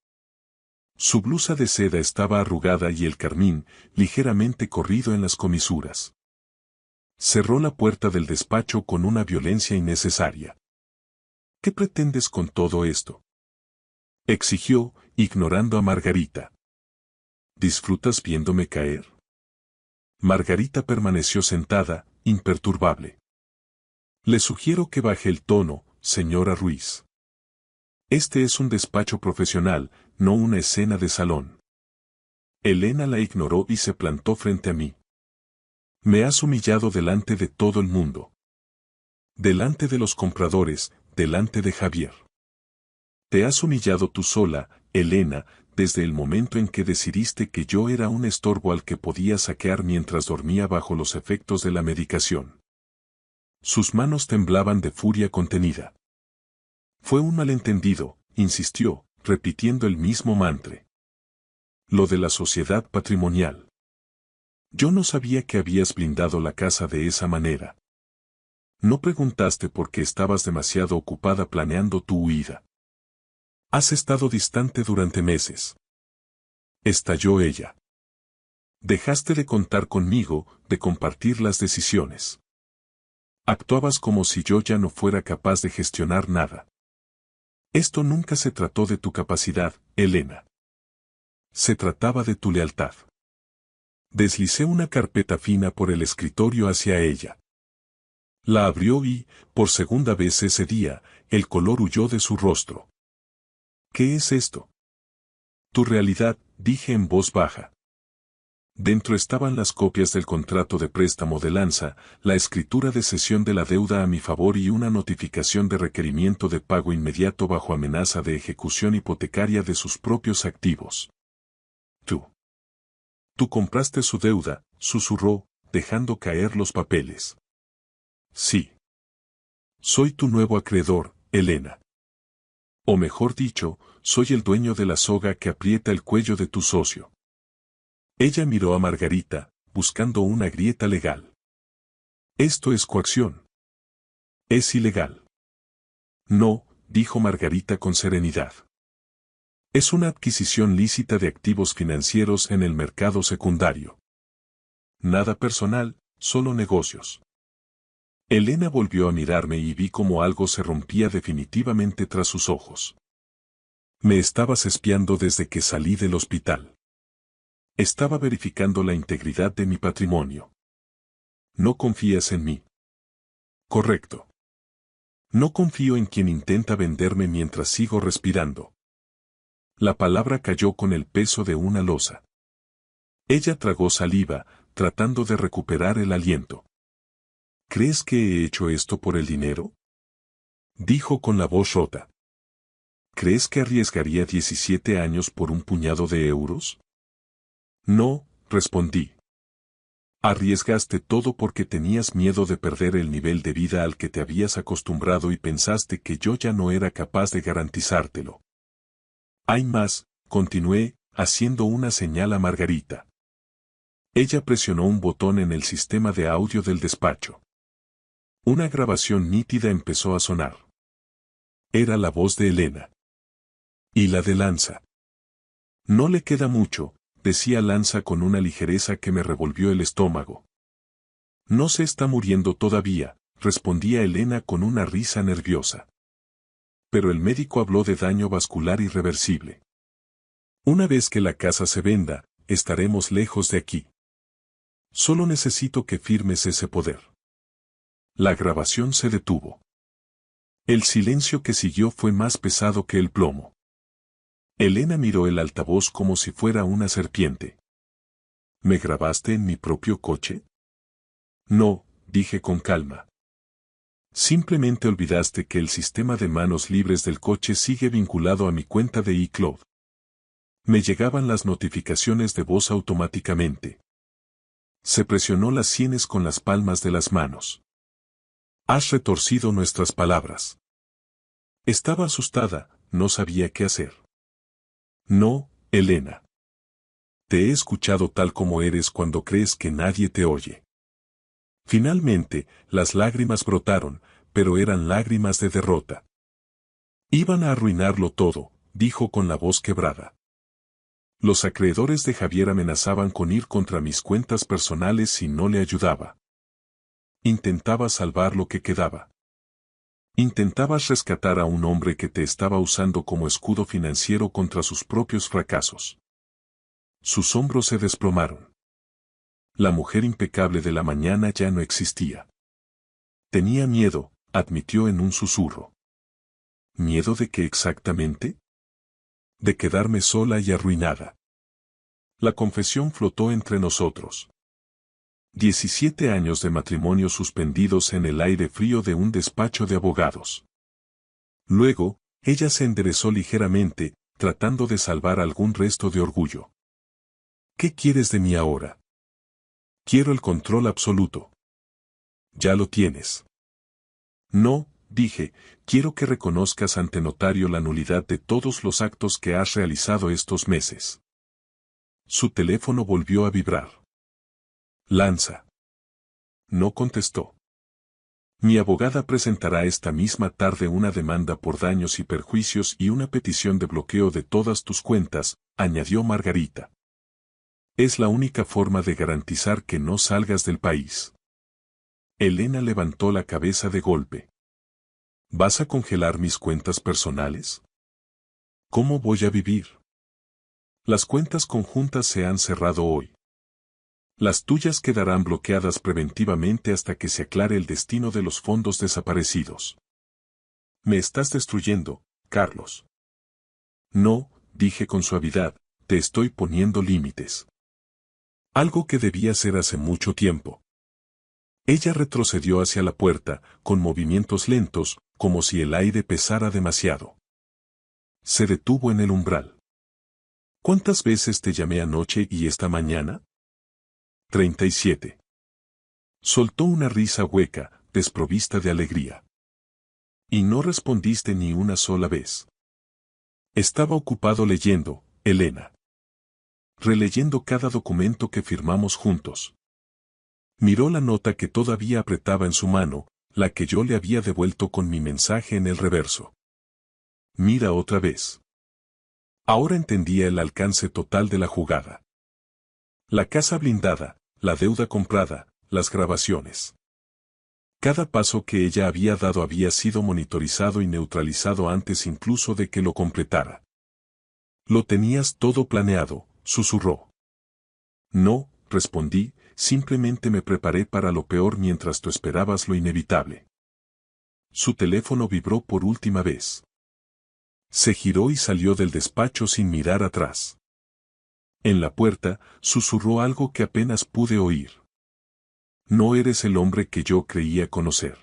Su blusa de seda estaba arrugada y el carmín, ligeramente corrido en las comisuras. Cerró la puerta del despacho con una violencia innecesaria. ¿Qué pretendes con todo esto?, exigió, ignorando a Margarita. ¿Disfrutas viéndome caer? Margarita permaneció sentada, imperturbable. Le sugiero que baje el tono, señora Ruiz. Este es un despacho profesional, no una escena de salón. Elena la ignoró y se plantó frente a mí. Me has humillado delante de todo el mundo. Delante de los compradores, delante de Javier. Te has humillado tú sola, Elena, desde el momento en que decidiste que yo era un estorbo al que podía saquear mientras dormía bajo los efectos de la medicación. Sus manos temblaban de furia contenida. Fue un malentendido, insistió, repitiendo el mismo mantra. Lo de la sociedad patrimonial. Yo no sabía que habías blindado la casa de esa manera. No preguntaste por qué estabas demasiado ocupada planeando tu huida. Has estado distante durante meses. Estalló ella. Dejaste de contar conmigo, de compartir las decisiones. Actuabas como si yo ya no fuera capaz de gestionar nada. Esto nunca se trató de tu capacidad, Elena. Se trataba de tu lealtad. Deslicé una carpeta fina por el escritorio hacia ella. La abrió y, por segunda vez ese día, el color huyó de su rostro. ¿Qué es esto? Tu realidad, dije en voz baja. Dentro estaban las copias del contrato de préstamo de Lanza, la escritura de cesión de la deuda a mi favor y una notificación de requerimiento de pago inmediato bajo amenaza de ejecución hipotecaria de sus propios activos. Tú compraste su deuda, susurró, dejando caer los papeles. Sí. Soy tu nuevo acreedor, Elena. O mejor dicho, soy el dueño de la soga que aprieta el cuello de tu socio. Ella miró a Margarita, buscando una grieta legal. Esto es coacción. Es ilegal. No, dijo Margarita con serenidad. Es una adquisición lícita de activos financieros en el mercado secundario. Nada personal, solo negocios. Elena volvió a mirarme y vi cómo algo se rompía definitivamente tras sus ojos. Me estabas espiando desde que salí del hospital. Estaba verificando la integridad de mi patrimonio. ¿No confías en mí? Correcto. No confío en quien intenta venderme mientras sigo respirando. La palabra cayó con el peso de una losa. Ella tragó saliva, tratando de recuperar el aliento. ¿Crees que he hecho esto por el dinero?, dijo con la voz rota. ¿Crees que arriesgaría 17 años por un puñado de euros? No, respondí. Arriesgaste todo porque tenías miedo de perder el nivel de vida al que te habías acostumbrado y pensaste que yo ya no era capaz de garantizártelo. Hay más, continué, haciendo una señal a Margarita. Ella presionó un botón en el sistema de audio del despacho. Una grabación nítida empezó a sonar. Era la voz de Elena. Y la de Lanza. No le queda mucho, decía Lanza con una ligereza que me revolvió el estómago. No se está muriendo todavía, respondía Elena con una risa nerviosa. Pero el médico habló de daño vascular irreversible. Una vez que la casa se venda, estaremos lejos de aquí. Solo necesito que firmes ese poder. La grabación se detuvo. El silencio que siguió fue más pesado que el plomo. Elena miró el altavoz como si fuera una serpiente. ¿Me grabaste en mi propio coche? No, dije con calma. Simplemente olvidaste que el sistema de manos libres del coche sigue vinculado a mi cuenta de iCloud. Me llegaban las notificaciones de voz automáticamente. Se presionó las sienes con las palmas de las manos. Has retorcido nuestras palabras. Estaba asustada, no sabía qué hacer. No, Elena. Te he escuchado tal como eres cuando crees que nadie te oye. Finalmente, las lágrimas brotaron, pero eran lágrimas de derrota. Iban a arruinarlo todo, dijo con la voz quebrada. Los acreedores de Javier amenazaban con ir contra mis cuentas personales si no le ayudaba. Intentaba salvar lo que quedaba. Intentabas rescatar a un hombre que te estaba usando como escudo financiero contra sus propios fracasos. Sus hombros se desplomaron. La mujer impecable de la mañana ya no existía. Tenía miedo, admitió en un susurro. ¿Miedo de qué exactamente? De quedarme sola y arruinada. La confesión flotó entre nosotros. 17 años de matrimonio suspendidos en el aire frío de un despacho de abogados. Luego, ella se enderezó ligeramente, tratando de salvar algún resto de orgullo. ¿Qué quieres de mí ahora? Quiero el control absoluto. Ya lo tienes. No, dije, quiero que reconozcas ante notario la nulidad de todos los actos que has realizado estos meses. Su teléfono volvió a vibrar. Lanza. No contestó. Mi abogada presentará esta misma tarde una demanda por daños y perjuicios y una petición de bloqueo de todas tus cuentas, añadió Margarita. Es la única forma de garantizar que no salgas del país. Elena levantó la cabeza de golpe. ¿Vas a congelar mis cuentas personales? ¿Cómo voy a vivir? Las cuentas conjuntas se han cerrado hoy. Las tuyas quedarán bloqueadas preventivamente hasta que se aclare el destino de los fondos desaparecidos. Me estás destruyendo, Carlos. No, dije con suavidad, te estoy poniendo límites. Algo que debía hacer hace mucho tiempo. Ella retrocedió hacia la puerta, con movimientos lentos, como si el aire pesara demasiado. Se detuvo en el umbral. ¿Cuántas veces te llamé anoche y esta mañana? 37. Soltó una risa hueca, desprovista de alegría. Y no respondiste ni una sola vez. Estaba ocupado leyendo, Elena. Releyendo cada documento que firmamos juntos. Miró la nota que todavía apretaba en su mano, la que yo le había devuelto con mi mensaje en el reverso. Mira otra vez. Ahora entendía el alcance total de la jugada. La casa blindada, la deuda comprada, las grabaciones. Cada paso que ella había dado había sido monitorizado y neutralizado antes incluso de que lo completara. Lo tenías todo planeado, susurró. No, respondí, simplemente me preparé para lo peor mientras tú esperabas lo inevitable. Su teléfono vibró por última vez. Se giró y salió del despacho sin mirar atrás. En la puerta, susurró algo que apenas pude oír. No eres el hombre que yo creía conocer.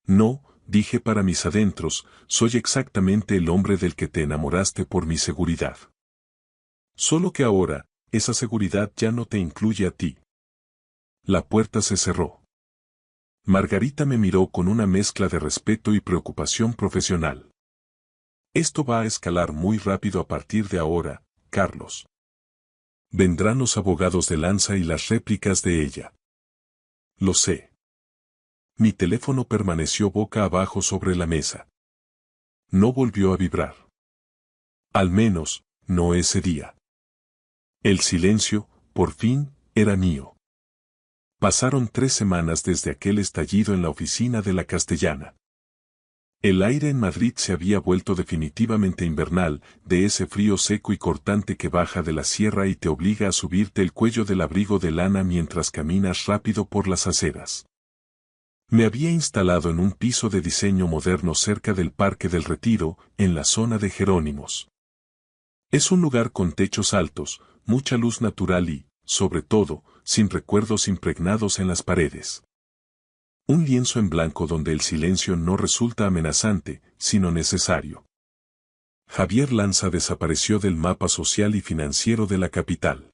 No, dije para mis adentros, soy exactamente el hombre del que te enamoraste por mi seguridad. Solo que ahora, esa seguridad ya no te incluye a ti. La puerta se cerró. Margarita me miró con una mezcla de respeto y preocupación profesional. Esto va a escalar muy rápido a partir de ahora, Carlos. Vendrán los abogados de Lanza y las réplicas de ella. Lo sé. Mi teléfono permaneció boca abajo sobre la mesa. No volvió a vibrar. Al menos, no ese día. El silencio, por fin, era mío. Pasaron 3 semanas desde aquel estallido en la oficina de la Castellana. El aire en Madrid se había vuelto definitivamente invernal, de ese frío seco y cortante que baja de la sierra y te obliga a subirte el cuello del abrigo de lana mientras caminas rápido por las aceras. Me había instalado en un piso de diseño moderno cerca del Parque del Retiro, en la zona de Jerónimos. Es un lugar con techos altos, mucha luz natural y, sobre todo, sin recuerdos impregnados en las paredes. Un lienzo en blanco donde el silencio no resulta amenazante, sino necesario. Javier Lanza desapareció del mapa social y financiero de la capital.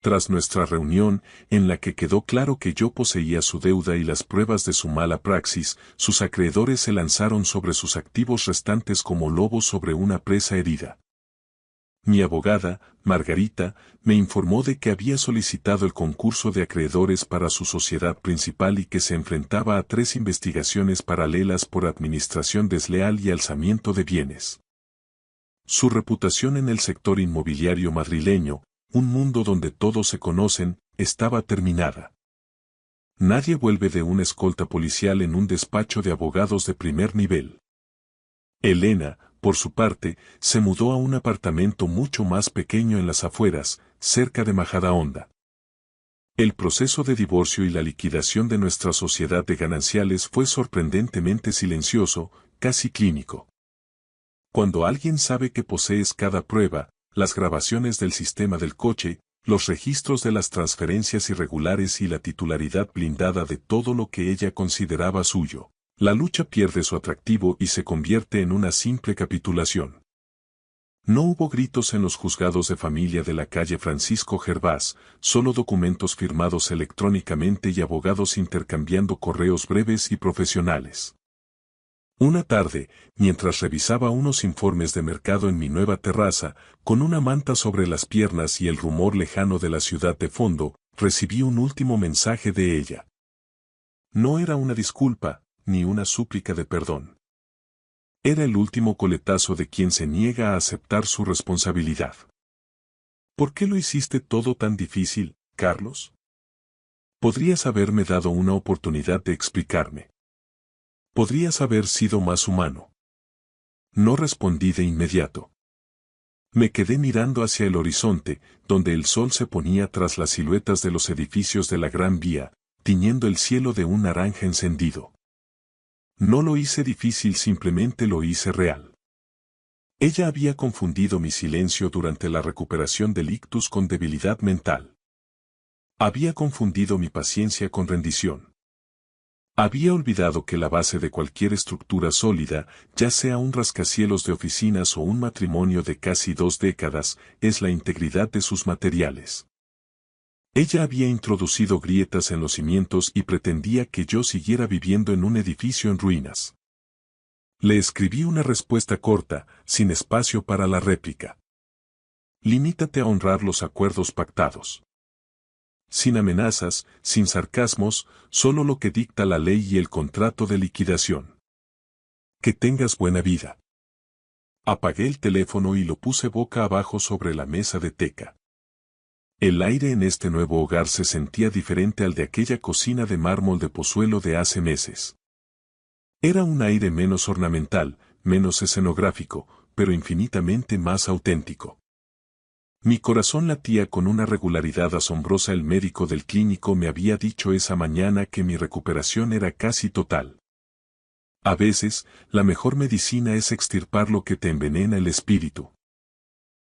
Tras nuestra reunión, en la que quedó claro que yo poseía su deuda y las pruebas de su mala praxis, sus acreedores se lanzaron sobre sus activos restantes como lobos sobre una presa herida. Mi abogada, Margarita, me informó de que había solicitado el concurso de acreedores para su sociedad principal y que se enfrentaba a 3 investigaciones paralelas por administración desleal y alzamiento de bienes. Su reputación en el sector inmobiliario madrileño, un mundo donde todos se conocen, estaba terminada. Nadie vuelve de una escolta policial en un despacho de abogados de primer nivel. Elena, por su parte, se mudó a un apartamento mucho más pequeño en las afueras, cerca de Majadahonda. El proceso de divorcio y la liquidación de nuestra sociedad de gananciales fue sorprendentemente silencioso, casi clínico. Cuando alguien sabe que posees cada prueba, las grabaciones del sistema del coche, los registros de las transferencias irregulares y la titularidad blindada de todo lo que ella consideraba suyo, la lucha pierde su atractivo y se convierte en una simple capitulación. No hubo gritos en los juzgados de familia de la calle Francisco Gervás, solo documentos firmados electrónicamente y abogados intercambiando correos breves y profesionales. Una tarde, mientras revisaba unos informes de mercado en mi nueva terraza, con una manta sobre las piernas y el rumor lejano de la ciudad de fondo, recibí un último mensaje de ella. No era una disculpa, ni una súplica de perdón. Era el último coletazo de quien se niega a aceptar su responsabilidad. ¿Por qué lo hiciste todo tan difícil, Carlos? Podrías haberme dado una oportunidad de explicarme. Podrías haber sido más humano. No respondí de inmediato. Me quedé mirando hacia el horizonte, donde el sol se ponía tras las siluetas de los edificios de la Gran Vía, tiñendo el cielo de un naranja encendido. No lo hice difícil, simplemente lo hice real. Ella había confundido mi silencio durante la recuperación del ictus con debilidad mental. Había confundido mi paciencia con rendición. Había olvidado que la base de cualquier estructura sólida, ya sea un rascacielos de oficinas o un matrimonio de casi 2 décadas, es la integridad de sus materiales. Ella había introducido grietas en los cimientos y pretendía que yo siguiera viviendo en un edificio en ruinas. Le escribí una respuesta corta, sin espacio para la réplica. Limítate a honrar los acuerdos pactados. Sin amenazas, sin sarcasmos, solo lo que dicta la ley y el contrato de liquidación. Que tengas buena vida. Apagué el teléfono y lo puse boca abajo sobre la mesa de teca. El aire en este nuevo hogar se sentía diferente al de aquella cocina de mármol de Pozuelo de hace meses. Era un aire menos ornamental, menos escenográfico, pero infinitamente más auténtico. Mi corazón latía con una regularidad asombrosa. El médico del clínico me había dicho esa mañana que mi recuperación era casi total. A veces, la mejor medicina es extirpar lo que te envenena el espíritu.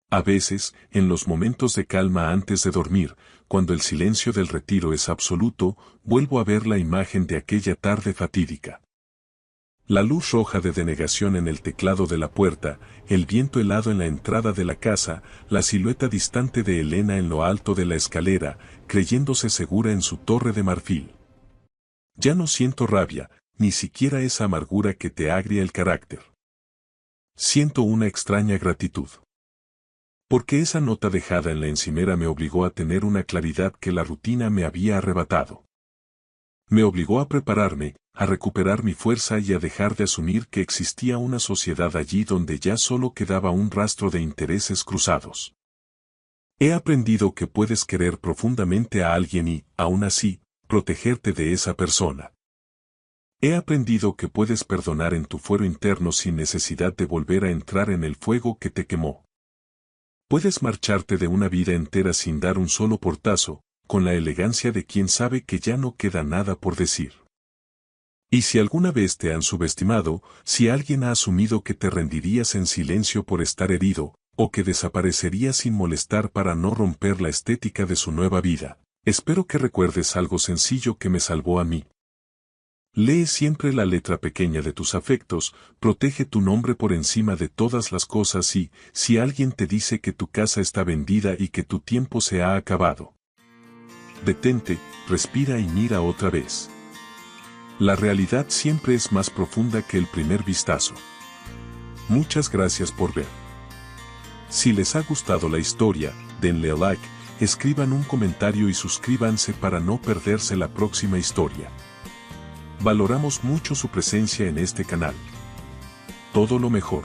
A veces, en los momentos de calma antes de dormir, cuando el silencio del retiro es absoluto, vuelvo a ver la imagen de aquella tarde fatídica. La luz roja de denegación en el teclado de la puerta, el viento helado en la entrada de la casa, la silueta distante de Elena en lo alto de la escalera, creyéndose segura en su torre de marfil. Ya no siento rabia, ni siquiera esa amargura que te agria el carácter. Siento una extraña gratitud. Porque esa nota dejada en la encimera me obligó a tener una claridad que la rutina me había arrebatado. Me obligó a prepararme, a recuperar mi fuerza y a dejar de asumir que existía una sociedad allí donde ya solo quedaba un rastro de intereses cruzados. He aprendido que puedes querer profundamente a alguien y, aún así, protegerte de esa persona. He aprendido que puedes perdonar en tu fuero interno sin necesidad de volver a entrar en el fuego que te quemó. Puedes marcharte de una vida entera sin dar un solo portazo, con la elegancia de quien sabe que ya no queda nada por decir. Y si alguna vez te han subestimado, si alguien ha asumido que te rendirías en silencio por estar herido, o que desaparecerías sin molestar para no romper la estética de su nueva vida, espero que recuerdes algo sencillo que me salvó a mí. Lee siempre la letra pequeña de tus afectos, protege tu nombre por encima de todas las cosas y, si alguien te dice que tu casa está vendida y que tu tiempo se ha acabado, detente, respira y mira otra vez. La realidad siempre es más profunda que el primer vistazo. Muchas gracias por ver. Si les ha gustado la historia, denle like, escriban un comentario y suscríbanse para no perderse la próxima historia. Valoramos mucho su presencia en este canal. Todo lo mejor.